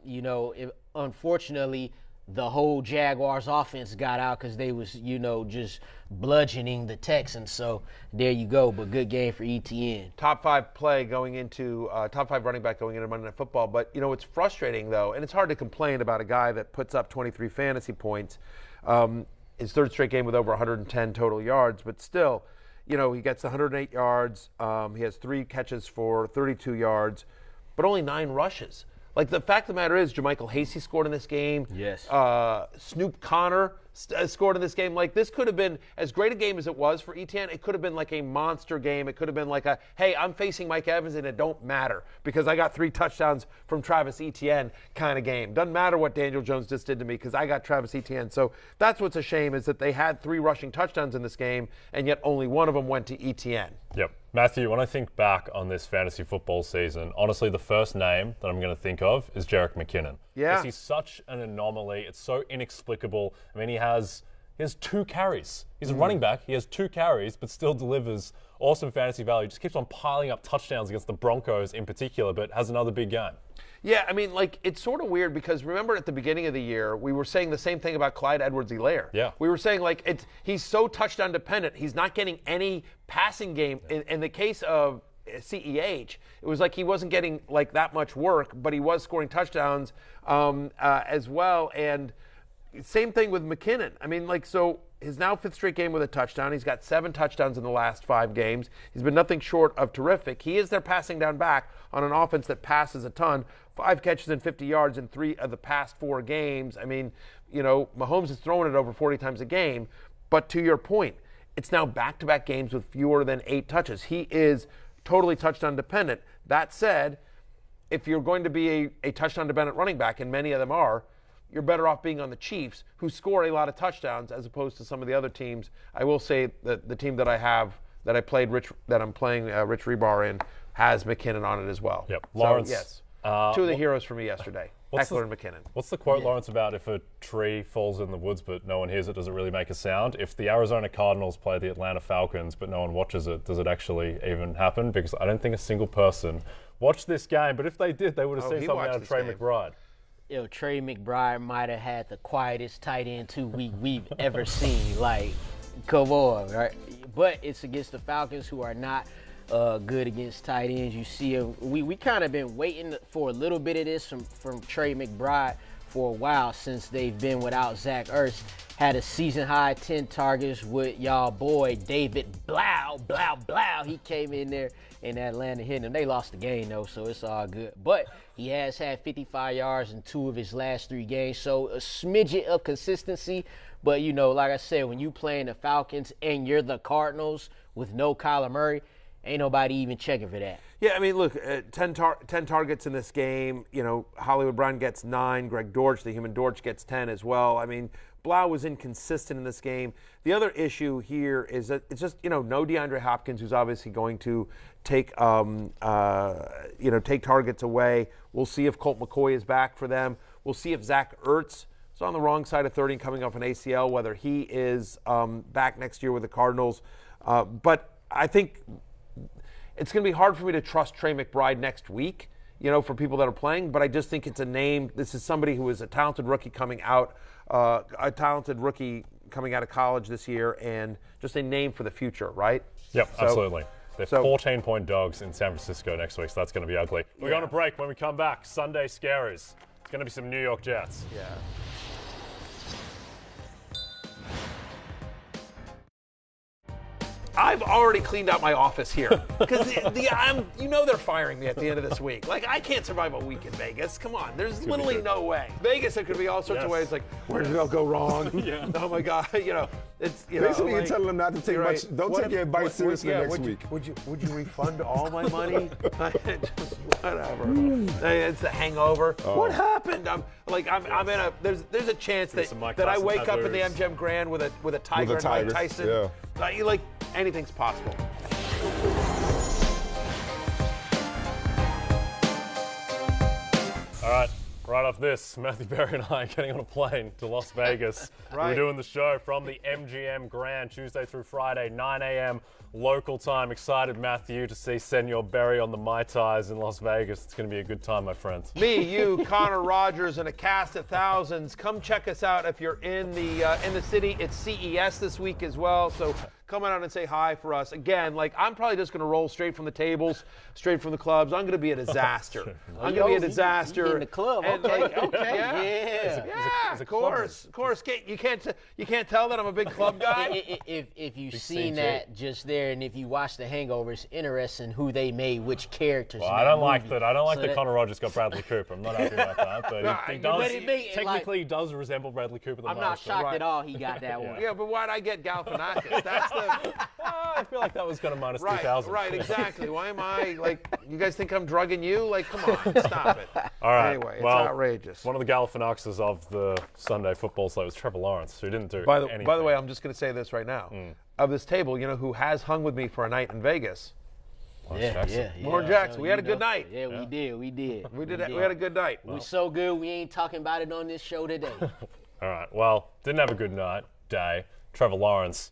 Speaker 6: Unfortunately, the whole Jaguars offense got out because they was, just bludgeoning the Texans. So there you go. But good game for Etienne.
Speaker 5: Top 5 top 5 running back going into Monday Night Football. But, it's frustrating, though, and it's hard to complain about a guy that puts up 23 fantasy points. His 3rd straight game with over 110 total yards. But still, he gets 108 yards. He has 3 catches for 32 yards, but only 9 rushes. Like, the fact of the matter is, JaMychal Hasty scored in this game.
Speaker 6: Yes.
Speaker 5: Snoop Connor scored in this game. Like, this could have been, as great a game as it was for Etienne, it could have been like a monster game. It could have been like hey, I'm facing Mike Evans and it don't matter because I got 3 touchdowns from Travis Etienne kind of game. Doesn't matter what Daniel Jones just did to me because I got Travis Etienne. So that's what's a shame, is that they had 3 rushing touchdowns in this game, and yet only one of them went to Etienne.
Speaker 4: Yep. Matthew, when I think back on this fantasy football season, honestly, the first name that I'm going to think of is Jerick McKinnon.
Speaker 5: Yeah.
Speaker 4: Because he's such an anomaly. It's so inexplicable. I mean, he has 2 carries. He's a running back. He has 2 carries, but still delivers awesome fantasy value. Just keeps on piling up touchdowns against the Broncos in particular, but has another big game.
Speaker 5: Yeah, I mean, like, it's sort of weird because remember at the beginning of the year, we were saying the same thing about Clyde Edwards-Helaire.
Speaker 4: Yeah.
Speaker 5: We were saying, like, he's so touchdown dependent. He's not getting any passing game. In the case of CEH, it was like he wasn't getting, like, that much work, but he was scoring touchdowns as well. And same thing with McKinnon. I mean, like, so his now 5th straight game with a touchdown. He's got 7 touchdowns in the last 5 games. He's been nothing short of terrific. He is their passing down back on an offense that passes a ton. 5 catches and 50 yards in 3 of the past 4 games. I mean, Mahomes is throwing it over 40 times a game. But to your point, it's now back-to-back games with fewer than 8 touches. He is totally touchdown dependent. That said, if you're going to be a touchdown dependent running back, and many of them are, you're better off being on the Chiefs, who score a lot of touchdowns, as opposed to some of the other teams. I will say that the team that I'm playing Rich Rebar in has McKinnon on it as well.
Speaker 4: Yep.
Speaker 5: So,
Speaker 4: Lawrence.
Speaker 5: yes. 2 of the heroes for me yesterday, Eckler and McKinnon.
Speaker 4: What's the quote, Lawrence, about if a tree falls in the woods but no one hears it, does it really make a sound? If the Arizona Cardinals play the Atlanta Falcons but no one watches it, does it actually even happen? Because I don't think a single person watched this game, but if they did, they would have seen something out of Trey McBride.
Speaker 6: Trey McBride might have had the quietest tight end 2 we've ever seen. Like, come on, right? But it's against the Falcons, who are not good against tight ends. You see him. We kind of been waiting for a little bit of this from Trey McBride for a while, since they've been without Zach Ertz. Had a season-high 10 targets with y'all boy David Blau. He came in there in Atlanta hitting them. They lost the game, though, so it's all good. But he has had 55 yards in 2 of his last 3 games, so a smidget of consistency. But, like I said, when you playing the Falcons and you're the Cardinals with no Kyler Murray, ain't nobody even checking for that.
Speaker 5: Yeah, I mean, look, 10 targets in this game. You know, Hollywood Brown gets 9. Greg Dortch, the human Dortch, gets 10 as well. I mean, Blau was inconsistent in this game. The other issue here is that it's just, no DeAndre Hopkins, who's obviously going to take targets away. We'll see if Colt McCoy is back for them. We'll see if Zach Ertz is on the wrong side of 30 and coming off an ACL, whether he is back next year with the Cardinals. But I think it's going to be hard for me to trust Trey McBride next week, for people that are playing. But I just think it's a name. This is somebody who is a talented rookie coming out of college this year, and just a name for the future, right?
Speaker 4: Yep, absolutely. They're 14-point dogs in San Francisco next week, so that's going to be ugly. We're going to break. When we come back, Sunday Scaries. It's going to be some New York Jets.
Speaker 5: Yeah. I've already cleaned out my office here because they're firing me at the end of this week. Like, I can't survive a week in Vegas. Come on, there's literally no way. Vegas, it could be all sorts of ways. Like, where did it all go wrong? Oh my God, it's
Speaker 9: basically you're telling them not to take much. Don't take your advice seriously next week.
Speaker 5: Would you refund all my money? Just whatever. It's the hangover. What happened? I'm in a. There's a chance that I wake up in the MGM Grand with a tiger and Mike Tyson. Yeah. Anything's possible.
Speaker 4: All right, right off this, Matthew Berry and I are getting on a plane to Las Vegas. We're doing the show from the MGM Grand Tuesday through Friday, 9 a.m. local time. Excited, Matthew, to see Senor Berry on the Mai Tais in Las Vegas. It's going to be a good time, my friends.
Speaker 5: Me, you, Connor Rogers, and a cast of thousands. Come check us out if you're in the city. It's CES this week as well, so come on out and say hi for us. Again, I'm probably just going to roll straight from the tables, straight from the clubs. I'm going to be a disaster. I'm going to be a disaster.
Speaker 6: In the club, okay.
Speaker 5: Yeah, of course. You can't tell that I'm a big club guy.
Speaker 6: If you've seen that just there, and if you watch The Hangover, it's interesting who they made, which characters.
Speaker 4: Well, I don't like that. I don't like that Connor Rogers got Bradley Cooper. I'm not happy about that. But he does resemble Bradley Cooper.
Speaker 6: I'm not shocked at all he got that one.
Speaker 5: Yeah, but why'd I get Galifianakis? That's
Speaker 4: I feel like that was going to minus 2,000.
Speaker 5: Right, exactly. Why am I, you guys think I'm drugging you? Come on, stop it.
Speaker 4: All right.
Speaker 5: Anyway, it's outrageous.
Speaker 4: One of the Galifianakis of the Sunday football slate was Trevor Lawrence, who didn't do anything.
Speaker 5: By the way, I'm just going to say this right now. Of this table, who has hung with me for a night in Vegas? Warren Jackson. We had a good night.
Speaker 6: Yeah, we did.
Speaker 5: We had a good night.
Speaker 6: We're so good, we ain't talking about it on this show today.
Speaker 4: All right. Well, didn't have a good day. Trevor Lawrence,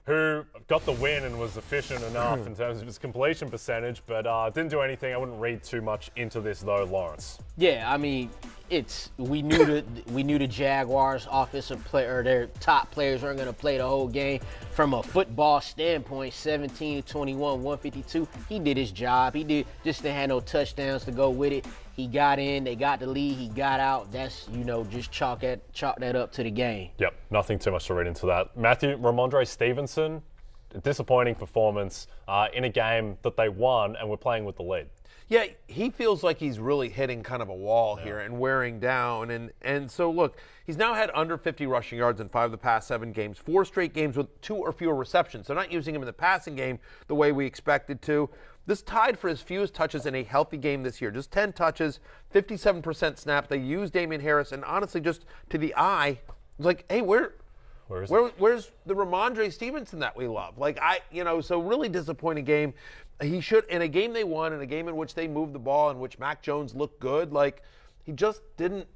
Speaker 4: who got the win and was efficient enough in terms of his completion percentage, but didn't do anything. I wouldn't read too much into this, though, Lawrence.
Speaker 6: Yeah, I mean, we knew the Jaguars' offensive player, their top players weren't going to play the whole game. From a football standpoint, 17-21, 152. He did his job. He did just didn't have no touchdowns to go with it. He got in, they got the lead, he got out. That's, just chalk that up to the game.
Speaker 4: Yep, nothing too much to read into that. Matthew, Ramondre Stevenson, a disappointing performance in a game that they won and were playing with the lead.
Speaker 5: Yeah, he feels like he's really hitting kind of a wall here and wearing down. And so, look, he's now had under 50 rushing yards in 5 of the past 7 games, 4 straight games with 2 or fewer receptions. They're not using him in the passing game the way we expected to. This tied for his fewest touches in a healthy game this year. Just 10 touches, 57% snap. They used Damian Harris, and honestly, just to the eye, it's like, hey, where's the Ramondre Stevenson that we love? So really disappointing game. He should, in a game they won, in a game in which they moved the ball, in which Mac Jones looked good, he just didn't.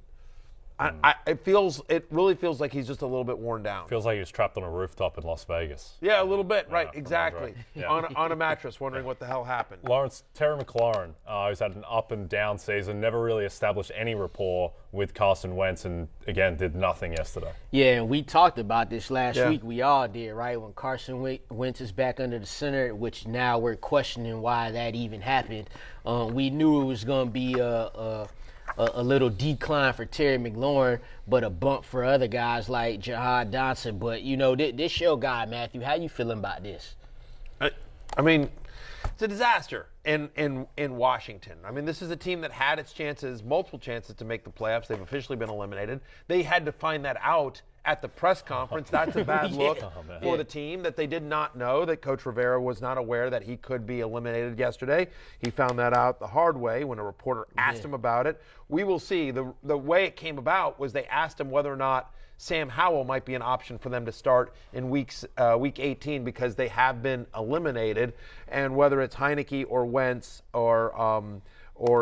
Speaker 5: It really feels like he's just a little bit worn down.
Speaker 4: Feels like he was trapped on a rooftop in Las Vegas.
Speaker 5: Yeah, a little bit, right, exactly. On a mattress, wondering what the hell happened.
Speaker 4: Lawrence, Terry McLaurin, who's had an up and down season, never really established any rapport with Carson Wentz, and again, did nothing yesterday.
Speaker 6: Yeah, and we talked about this last week. We all did, right? When Carson Wentz is back under the center, which now we're questioning why that even happened. We knew it was going to be a little decline for Terry McLaurin, but a bump for other guys like Jahad Johnson. But, this your guy, Matthew. How you feeling about this?
Speaker 5: I mean, it's a disaster in Washington. I mean, this is a team that had its chances, multiple chances to make the playoffs. They've officially been eliminated. They had to find that out at the press conference. That's a bad look for the team, that they did not know that Coach Rivera was not aware that he could be eliminated yesterday. He found that out the hard way when a reporter asked him about it. We will see. The way it came about was they asked him whether or not Sam Howell might be an option for them to start in week 18 because they have been eliminated, and whether it's Heineke or Wentz or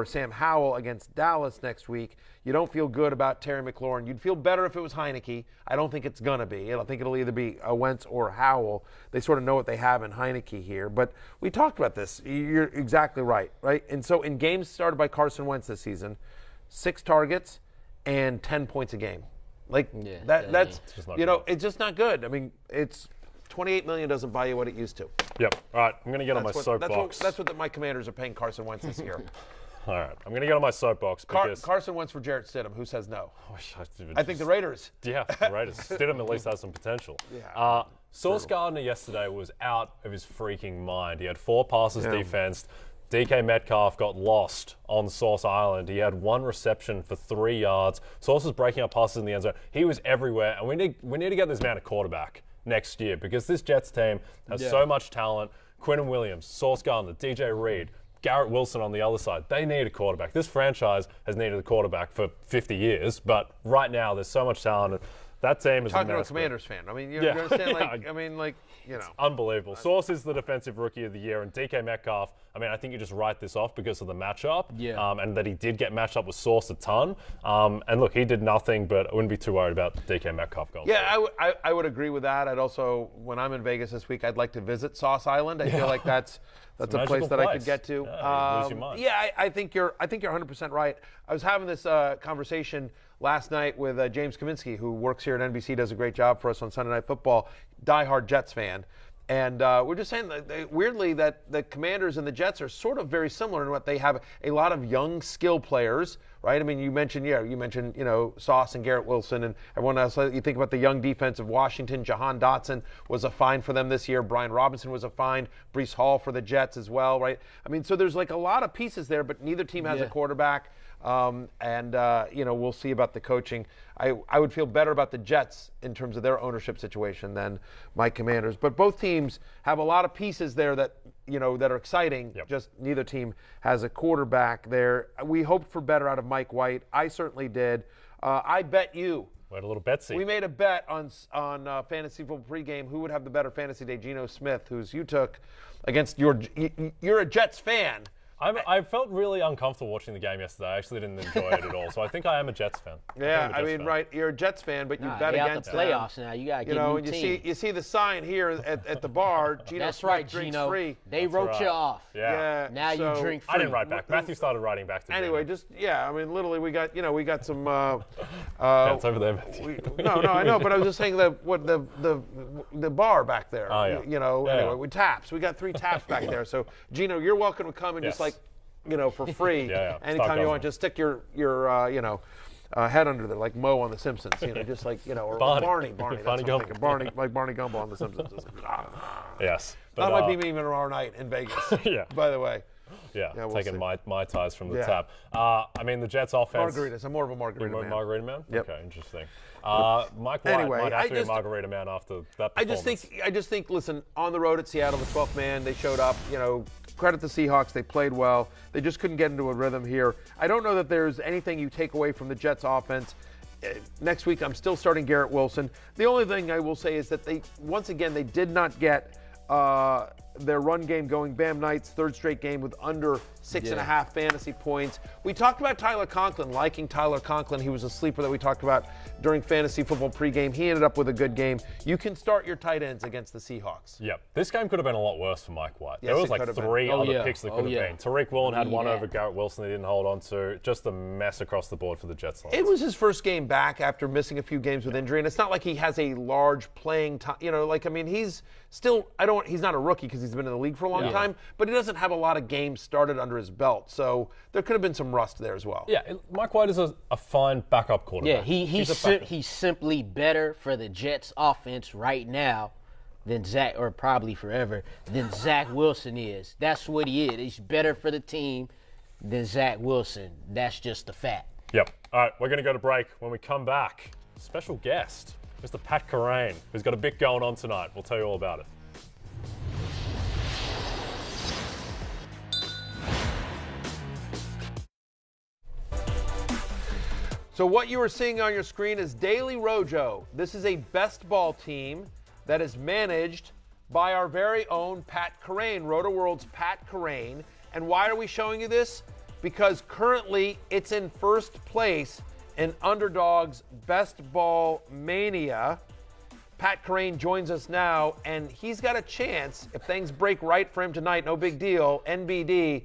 Speaker 5: Sam Howell against Dallas next week, you don't feel good about Terry McLaurin. You'd feel better if it was Heineke. I don't think it's going to be. I think it'll either be Wentz or Howell. They sort of know what they have in Heineke here. But we talked about this. You're exactly right? And so in games started by Carson Wentz this season, 6 targets and 10 points a game. That's it's just not good. I mean, it's $28 million doesn't buy you what it used to.
Speaker 4: Yep. All right, I'm going to get on my soapbox.
Speaker 5: That's what my Commanders are paying Carson Wentz this year.
Speaker 4: All right, I'm going to get on my soapbox because
Speaker 5: Carson Wentz for Jarrett Stidham. Who says no? I think the Raiders.
Speaker 4: Yeah, the Raiders. Stidham at least has some potential.
Speaker 5: Yeah.
Speaker 4: Sauce Gardner yesterday was out of his freaking mind. He had 4 passes defensed. DK Metcalf got lost on Sauce Island. He had 1 reception for 3 yards. Sauce was breaking up passes in the end zone. He was everywhere, and we need to get this man a quarterback next year because this Jets team has so much talent. Quinnen Williams, Sauce Gardner, DJ Reed, Garrett Wilson on the other side. They need a quarterback. This franchise has needed a quarterback for 50 years, but right now there's so much talent. That team is
Speaker 5: talking to a Commanders fan. I mean, you understand? It's
Speaker 4: unbelievable. Sauce is the defensive rookie of the year, and DK Metcalf, I mean, I think you just write this off because of the matchup, and that he did get matched up with Sauce a ton. And look, he did nothing, but I wouldn't be too worried about DK Metcalf going forward.
Speaker 5: I would agree with that. I'd also, when I'm in Vegas this week, I'd like to visit Sauce Island. I feel like that's a place that I could get to.
Speaker 4: Yeah, lose your mind.
Speaker 5: I think you're 100% right. I was having this conversation last night with James Kaminsky, who works here at NBC, does a great job for us on Sunday Night Football, diehard Jets fan. And we're just saying that weirdly that the Commanders and the Jets are sort of very similar in what they have a lot of young skill players, right? I mean, you mentioned Sauce and Garrett Wilson and everyone else. You think about the young defense of Washington. Jahan Dotson was a find for them this year. Brian Robinson was a find. Breece Hall for the Jets as well, right? I mean, so there's like a lot of pieces there, but neither team has a quarterback. We'll see about the coaching. I would feel better about the Jets in terms of their ownership situation than my Commanders. But both teams have a lot of pieces there that are exciting.
Speaker 4: Yep. Just
Speaker 5: neither team has a quarterback there. We hoped for better out of Mike White. I certainly did. I bet you.
Speaker 4: We had a little betsy.
Speaker 5: We made a bet on Fantasy Football pregame who would have the better fantasy day. Geno Smith, who's you took against you're a Jets fan.
Speaker 4: I felt really uncomfortable watching the game yesterday. I actually didn't enjoy it at all. So I think I am a Jets fan.
Speaker 5: Right. You're a Jets fan, but you bet against
Speaker 6: the playoffs now. You got to get a new team.
Speaker 5: You see the sign here at the bar. Geno
Speaker 6: That's right,
Speaker 5: drinks
Speaker 6: Geno.
Speaker 5: Free.
Speaker 6: They wrote you off.
Speaker 4: Yeah.
Speaker 6: Now you drink free.
Speaker 4: I didn't write back. Matthew started writing back to
Speaker 5: Anyway, literally, we got some.
Speaker 4: It's over there, Matthew.
Speaker 5: I know, but I was just saying the bar back there.
Speaker 4: Oh, yeah.
Speaker 5: Anyway, with taps. We got 3 taps back there. So, Geno, you're welcome to come and just for free. Anytime you want, just stick your head under there, like Moe on The Simpsons. Just like or Barney.
Speaker 4: Barney
Speaker 5: Gumble. Like Barney Gumble on The Simpsons.
Speaker 4: Yes.
Speaker 5: That might be me even tomorrow night in Vegas. By the way.
Speaker 4: Yeah, we'll taking my ties from the tap. I mean, the Jets' offense.
Speaker 5: Margaritas. I'm more of a margarita man.
Speaker 4: Margarita man?
Speaker 5: Yep.
Speaker 4: Okay, interesting. Mike White might have to be a margarita man after that performance.
Speaker 5: I just think, listen, on the road at Seattle, the 12th man, they showed up. Credit the Seahawks. They played well. They just couldn't get into a rhythm here. I don't know that there's anything you take away from the Jets' offense. Next week, I'm still starting Garrett Wilson. The only thing I will say is that they did not get their run game going. Bam Knight's 3rd straight game with under 6.5 fantasy points. We talked about Tyler Conklin, liking Tyler Conklin. He was a sleeper that we talked about during fantasy football pregame. He ended up with a good game. You can start your tight ends against the Seahawks.
Speaker 4: Yep. This game could have been a lot worse for Mike White.
Speaker 5: Yes,
Speaker 4: there was like 3 other picks that could have been. Tariq Woolen had one over Garrett Wilson they didn't hold on to. Just a mess across the board for the Jets.
Speaker 5: It was his first game back after missing a few games with injury, and it's not like he has a large playing time. He's still he's not a rookie because he's been in the league for a long time, but he doesn't have a lot of games started under his belt. So there could have been some rust there as well.
Speaker 4: Yeah, Mike White is a fine backup quarterback.
Speaker 6: Yeah, he's simply better for the Jets offense right now than Zach, or probably forever, than Zach Wilson is. That's what he is. He's better for the team than Zach Wilson. That's just the fact.
Speaker 4: Yep. All right, we're going to go to break. When we come back, special guest. Mr. Pat Kerrane, who's got a bit going on tonight. We'll tell you all about it.
Speaker 5: So what you are seeing on your screen is Daily Rojo. This is a best ball team that is managed by our very own Pat Kerrane, Roto-World's Pat Kerrane. And why are we showing you this? Because currently it's in first place in Underdog's Best Ball Mania. Pat Kerrane joins us now, and he's got a chance, if things break right for him tonight, no big deal, NBD,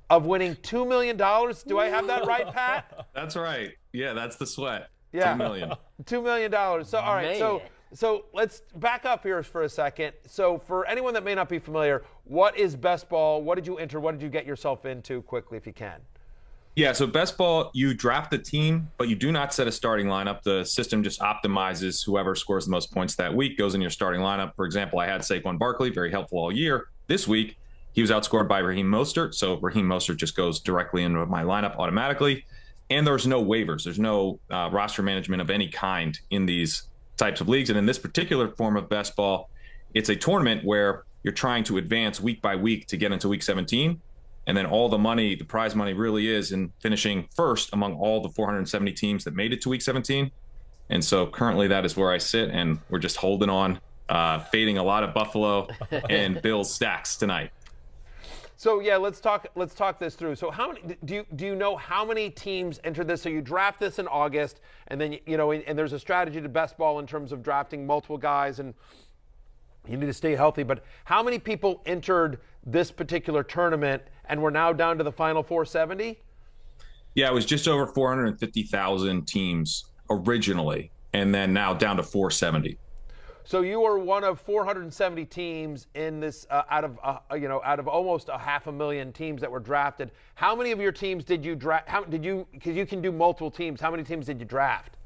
Speaker 5: of winning $2 million. Do I have that right, Pat?
Speaker 10: That's right. Yeah, that's the sweat.
Speaker 5: Yeah.
Speaker 10: $2 million.
Speaker 5: $2 million. So, all right. So let's back up here for a second. So for anyone that may not be familiar, what is best ball? What did you enter? What did you get yourself into quickly if you can?
Speaker 10: Yeah, so best ball, you draft the team, but you do not set a starting lineup. The system just optimizes whoever scores the most points that week goes in your starting lineup. For example, I had Saquon Barkley, very helpful all year. This week, he was outscored by Raheem Mostert, so Raheem Mostert just goes directly into my lineup automatically. And there's no waivers. There's no roster management of any kind in these types of leagues. And in this particular form of best ball, it's a tournament where you're trying to advance week by week to get into week 17. And then all the money, the prize money really is in finishing first among all the 470 teams that made it to week 17. And so currently that is where I sit, and we're just holding on, fading a lot of Buffalo and Bills stacks tonight.
Speaker 5: So yeah, let's talk this through. So how many do you know how many teams entered this? So you draft this in August, and then and there's a strategy to best ball in terms of drafting multiple guys, and you need to stay healthy. But how many people entered this particular tournament, and we're now down to the final 470?
Speaker 10: Yeah, it was just over 450,000 teams originally, and then now down to 470.
Speaker 5: So you are one of 470 teams in this out of almost 500,000 teams that were drafted. How many of your teams did you draft? Because you can do multiple teams. How many teams did you draft?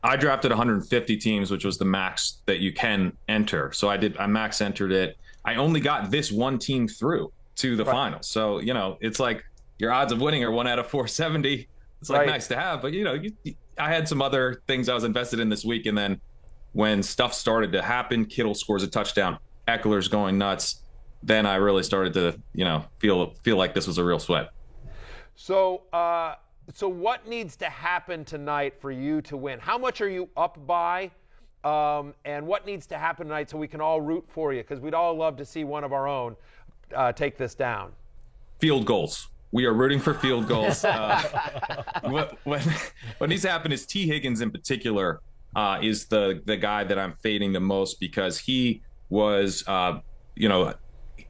Speaker 10: I drafted 150 teams, which was the max that you can enter. So I max entered it. I only got this one team through to the finals. So, it's like your odds of winning are 1 out of 470. It's like nice to have, but I had some other things I was invested in this week. And then when stuff started to happen, Kittle scores a touchdown, Eckler's going nuts. Then I really started to, feel like this was a real sweat.
Speaker 5: So, So what needs to happen tonight for you to win? How much are you up by? And what needs to happen tonight so we can all root for you? Because we'd all love to see one of our own take this down.
Speaker 10: Field goals. We are rooting for field goals. What needs to happen is T. Higgins in particular is the guy that I'm fading the most, because he was,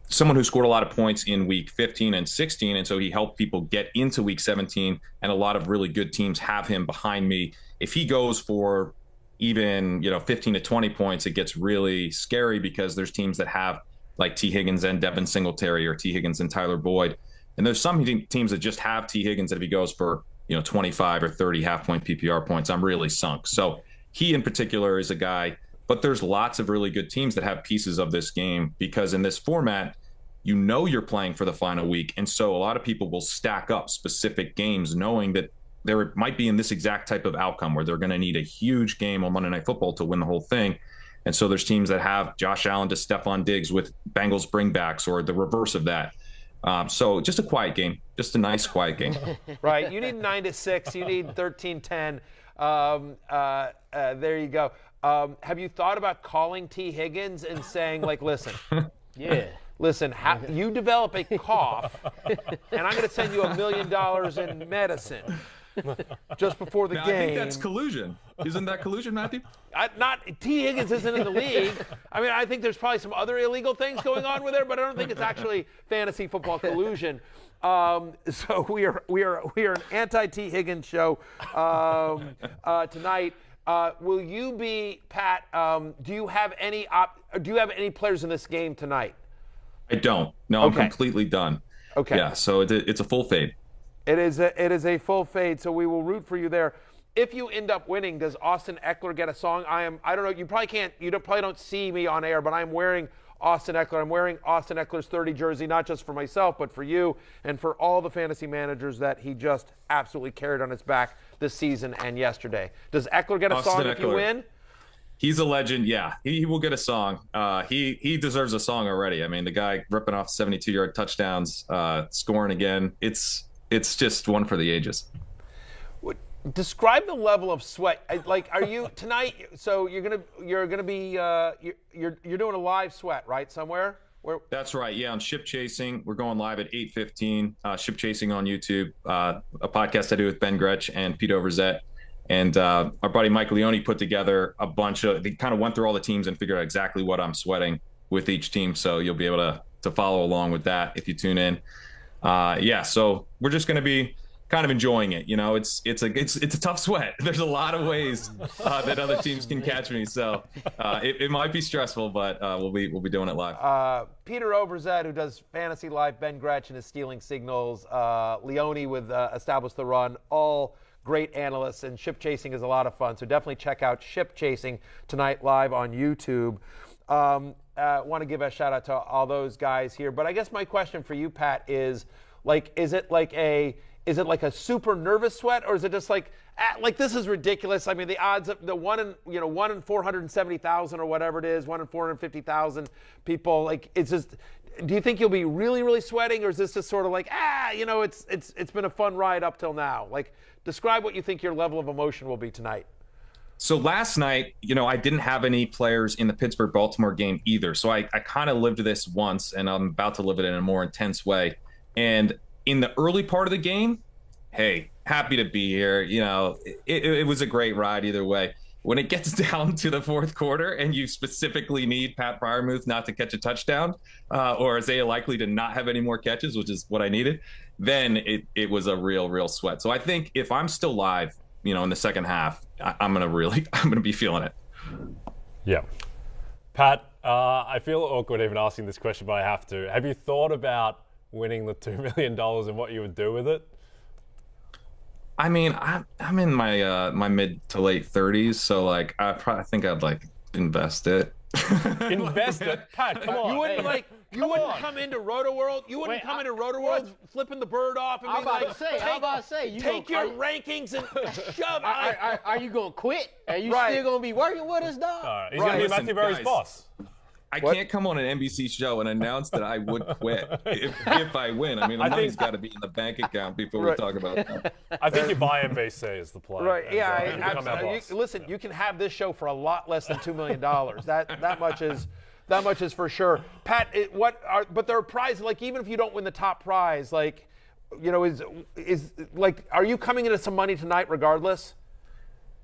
Speaker 10: someone who scored a lot of points in week 15 and 16. And so he helped people get into week 17. And a lot of really good teams have him behind me. If he goes for even, 15 to 20 points, it gets really scary, because there's teams that have like T. Higgins and Devin Singletary, or T. Higgins and Tyler Boyd. And there's some teams that just have T. Higgins that if he goes for, 25 or 30 half-point PPR points, I'm really sunk. So he in particular is a guy, but there's lots of really good teams that have pieces of this game, because in this format, you're playing for the final week. And so a lot of people will stack up specific games knowing that there might be in this exact type of outcome where they're going to need a huge game on Monday Night Football to win the whole thing. And so there's teams that have Josh Allen to Stephon Diggs with Bengals bringbacks, or the reverse of that. So just a quiet game, just a nice quiet game.
Speaker 5: Right. You need 9-6. You need 13-10. There you go. Have you thought about calling T. Higgins and saying, like, listen, listen, you develop a cough, and I'm going to send you $1 million in medicine just before the game.
Speaker 10: I think that's collusion. Isn't that collusion, Matthew?
Speaker 5: Not T. Higgins isn't in the league. I mean, I think there's probably some other illegal things going on with there, but I don't think it's actually fantasy football collusion. So we are an anti-T. Higgins show tonight. Will you be, Pat? Do you have any players in this game tonight?
Speaker 10: I don't. No, I'm completely done.
Speaker 5: Okay.
Speaker 10: Yeah, so it's a full fade.
Speaker 5: It is a full fade, so we will root for you there. If you end up winning, does Austin Eckler get a song? I don't know. You probably can't. Probably don't see me on air, but I'm wearing Austin Eckler. I'm wearing Austin Eckler's 30 jersey, not just for myself, but for you and for all the fantasy managers that he just absolutely carried on his back this season and yesterday. Does Eckler get a song if you win?
Speaker 10: He's a legend. Yeah, he will get a song. He deserves a song already. I mean, the guy ripping off 72-yard touchdowns, scoring again. It's just one for the ages.
Speaker 5: Describe the level of sweat. Like, are you tonight? So you're gonna be you're doing a live sweat, right? Somewhere.
Speaker 10: That's right. Yeah, on Ship Chasing, we're going live at 8:15. Ship Chasing on YouTube, a podcast I do with Ben Gretsch and Pete Overzet. And our buddy Mike Leone put together a bunch of, they kind of went through all the teams and figured out exactly what I'm sweating with each team. So you'll be able to follow along with that if you tune in. So we're just going to be kind of enjoying it. You know, it's a tough sweat. There's a lot of ways that other teams can catch me. So it might be stressful, but we'll be doing it live.
Speaker 5: Peter Overzet, who does Fantasy Live, Ben Gretchen is Stealing Signals, Leone with Establish the Run, all great analysts, and Ship Chasing is a lot of fun. So definitely check out Ship Chasing tonight live on YouTube. Want to give a shout out to all those guys here. But I guess my question for you, Pat, is is it like a super nervous sweat, or is it just like this is ridiculous? I mean, the odds of the 1 in 470,000 or whatever it is, 1 in 450,000 people, like, it's just. Do you think you'll be really, really sweating, or is this just sort of like, it's been a fun ride up till now? Like, describe what you think your level of emotion will be tonight.
Speaker 10: So last night, I didn't have any players in the Pittsburgh-Baltimore game either. So I kind of lived this once, and I'm about to live it in a more intense way. And in the early part of the game, hey, happy to be here. It was a great ride either way. When it gets down to the fourth quarter and you specifically need Pat Freiermuth not to catch a touchdown, or Isaiah Likely to not have any more catches, which is what I needed, then it was a real sweat. So I think if I'm still live, in the second half, I'm gonna be feeling it.
Speaker 4: Yeah. Pat, I feel awkward even asking this question, but I have to. Have you thought about winning the $2 million and what you would do with it?
Speaker 10: I mean, I'm in my mid to late 30s, so I think I'd invest it.
Speaker 4: Invest it, Pat? Come on.
Speaker 5: You wouldn't come into Roto World. You wouldn't come into Roto World flipping the bird off and
Speaker 6: I'm about to say,
Speaker 5: take your rankings and shove.
Speaker 6: Are you gonna quit? Are you still gonna be working with us, dog?
Speaker 4: All right. He's gonna be Matthew Berry's boss.
Speaker 10: I can't come on an NBC show and announce that I would quit if I win. I mean, the money's got to be in the bank account before we talk about that.
Speaker 4: I think you buy NBC is the play.
Speaker 5: Right, yeah. Absolutely. Listen, you can have this show for a lot less than $2 million. That much is for sure. Pat, but there are prizes, even if you don't win the top prize, are you coming into some money tonight regardless?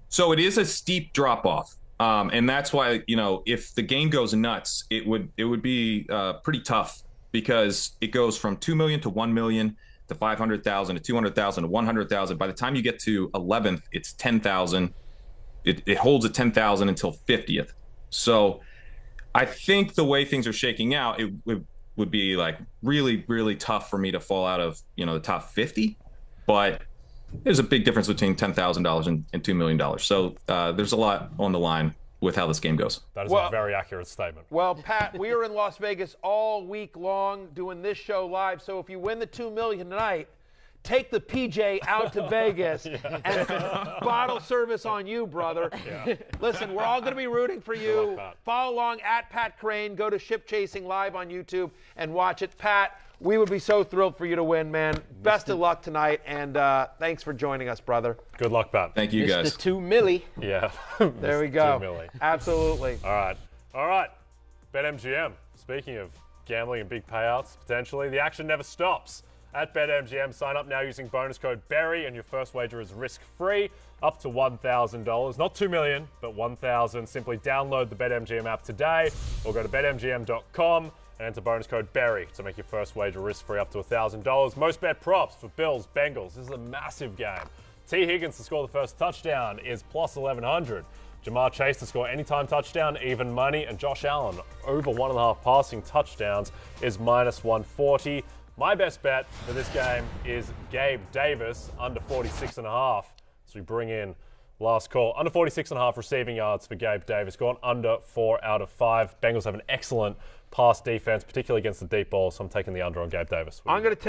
Speaker 10: So it is a steep drop off. And that's why, if the game goes nuts, it would be pretty tough, because it goes from 2 million to 1 million to 500,000 to 200,000 to 100,000. By the time you get to 11th, it's 10,000. It holds at 10,000 until 50th. So I think the way things are shaking out, it would be really, really tough for me to fall out of, the top 50. But there's a big difference between $10,000 and $2 million. So there's a lot on the line with how this game goes.
Speaker 4: That is a very accurate statement.
Speaker 5: Well, Pat, we are in Las Vegas all week long doing this show live. So if you win the $2 million tonight, take the PJ out to Vegas and bottle service on you, brother. Yeah. Listen, we're all going to be rooting for you. Follow along at Pat Kerrane. Go to Ship Chasing Live on YouTube and watch it. Pat, we would be so thrilled for you to win, man. Best of luck tonight, and thanks for joining us, brother.
Speaker 4: Good luck, Pat.
Speaker 10: Thank you, guys.
Speaker 6: Mr. 2 milli.
Speaker 4: Yeah.
Speaker 5: There we go.
Speaker 4: 2 milli.
Speaker 5: Absolutely.
Speaker 4: All right. BetMGM. Speaking of gambling and big payouts, potentially, the action never stops. At BetMGM, sign up now using bonus code BERRY, and your first wager is risk-free, up to $1,000. Not $2 million, but $1,000. Simply download the BetMGM app today, or go to betmgm.com and enter bonus code BERRY to make your first wager risk-free up to $1,000. Most bet props for Bills-Bengals. This is a massive game. T. Higgins to score the first touchdown is plus 1,100. Jamar Chase to score anytime touchdown, even money. And Josh Allen over 1.5 passing touchdowns is minus 140. My best bet for this game is Gabe Davis under 46.5. So we bring in Last call. Under 46.5 receiving yards for Gabe Davis. Gone under 4 out of 5. Bengals have an excellent pass defense, particularly against the deep ball. So I'm taking the under on Gabe Davis.
Speaker 5: I'm going to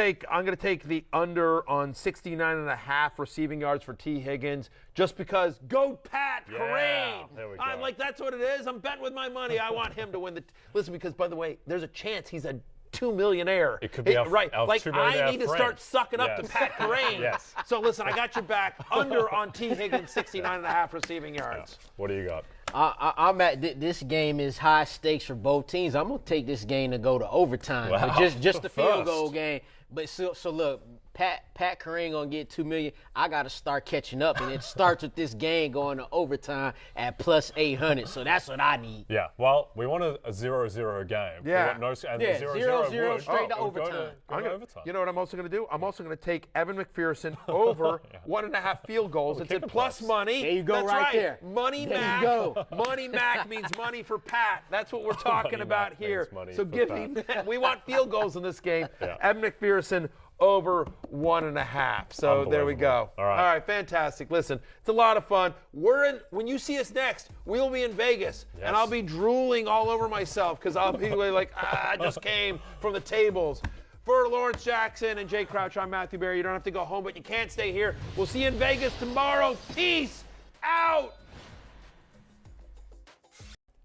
Speaker 5: take the under on 69.5 receiving yards for T. Higgins, just because go Pat Kerrane.
Speaker 4: There we go.
Speaker 5: I'm like, that's what it is. I'm betting with my money. I want him to win the. Listen, because by the way, there's a chance he's a $2 millionaire.
Speaker 4: It could be
Speaker 5: right. Like
Speaker 4: $2 millionaire
Speaker 5: I need to
Speaker 4: friend.
Speaker 5: start sucking up to Pat Kerrane.
Speaker 4: Yes.
Speaker 5: So listen, I got your back. Under on T. Higgins, 69.5 receiving yards.
Speaker 4: Yeah. What do you got?
Speaker 6: I'm at this game is high stakes for both teams. I'm gonna take this game to go to overtime.
Speaker 4: Wow.
Speaker 6: But just the field goal game. But so look, Pat Kerrane gonna get $2 million. I gotta start catching up, and it starts with this game going to overtime at plus 800. So that's what I need.
Speaker 4: Yeah. Well, we want a 0-0 game.
Speaker 5: Yeah.
Speaker 4: We want and
Speaker 6: Yeah,
Speaker 4: 0-0 would-
Speaker 6: straight to
Speaker 4: it would go
Speaker 6: overtime.
Speaker 4: go to overtime.
Speaker 5: You know what I'm also going to do? I'm also going to take Evan McPherson over 1.5 field goals. It's at plus money.
Speaker 6: There you go,
Speaker 5: That's
Speaker 6: right there.
Speaker 5: Money
Speaker 6: There you
Speaker 5: Mac.
Speaker 6: go.
Speaker 5: Money Mac means money for Pat. That's what we're talking about
Speaker 4: Mac
Speaker 5: here.
Speaker 4: means money
Speaker 5: So
Speaker 4: for
Speaker 5: give
Speaker 4: Pat.
Speaker 5: me. We want field goals in this game.
Speaker 4: Yeah.
Speaker 5: Evan McPherson over 1.5. So there we go.
Speaker 4: All right.
Speaker 5: Fantastic. Listen, it's a lot of fun. When you see us next, we'll be in Vegas, and I'll be drooling all over myself because I'll be like, I just came from the tables. For Lawrence Jackson and Jay Crouch, I'm Matthew Berry. You don't have to go home, but you can't stay here. We'll see you in Vegas tomorrow. Peace out.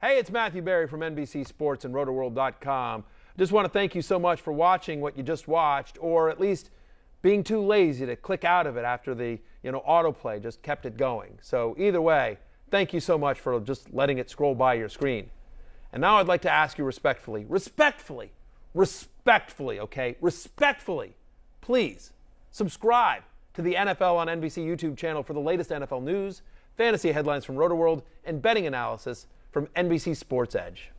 Speaker 5: Hey, it's Matthew Berry from NBC Sports and RotoWorld.com. Just want to thank you so much for watching what you just watched, or at least being too lazy to click out of it after the autoplay just kept it going. So either way, thank you so much for just letting it scroll by your screen. And now I'd like to ask you respectfully, okay? Respectfully, please subscribe to the NFL on NBC YouTube channel for the latest NFL news, fantasy headlines from RotoWorld, and betting analysis from NBC Sports Edge.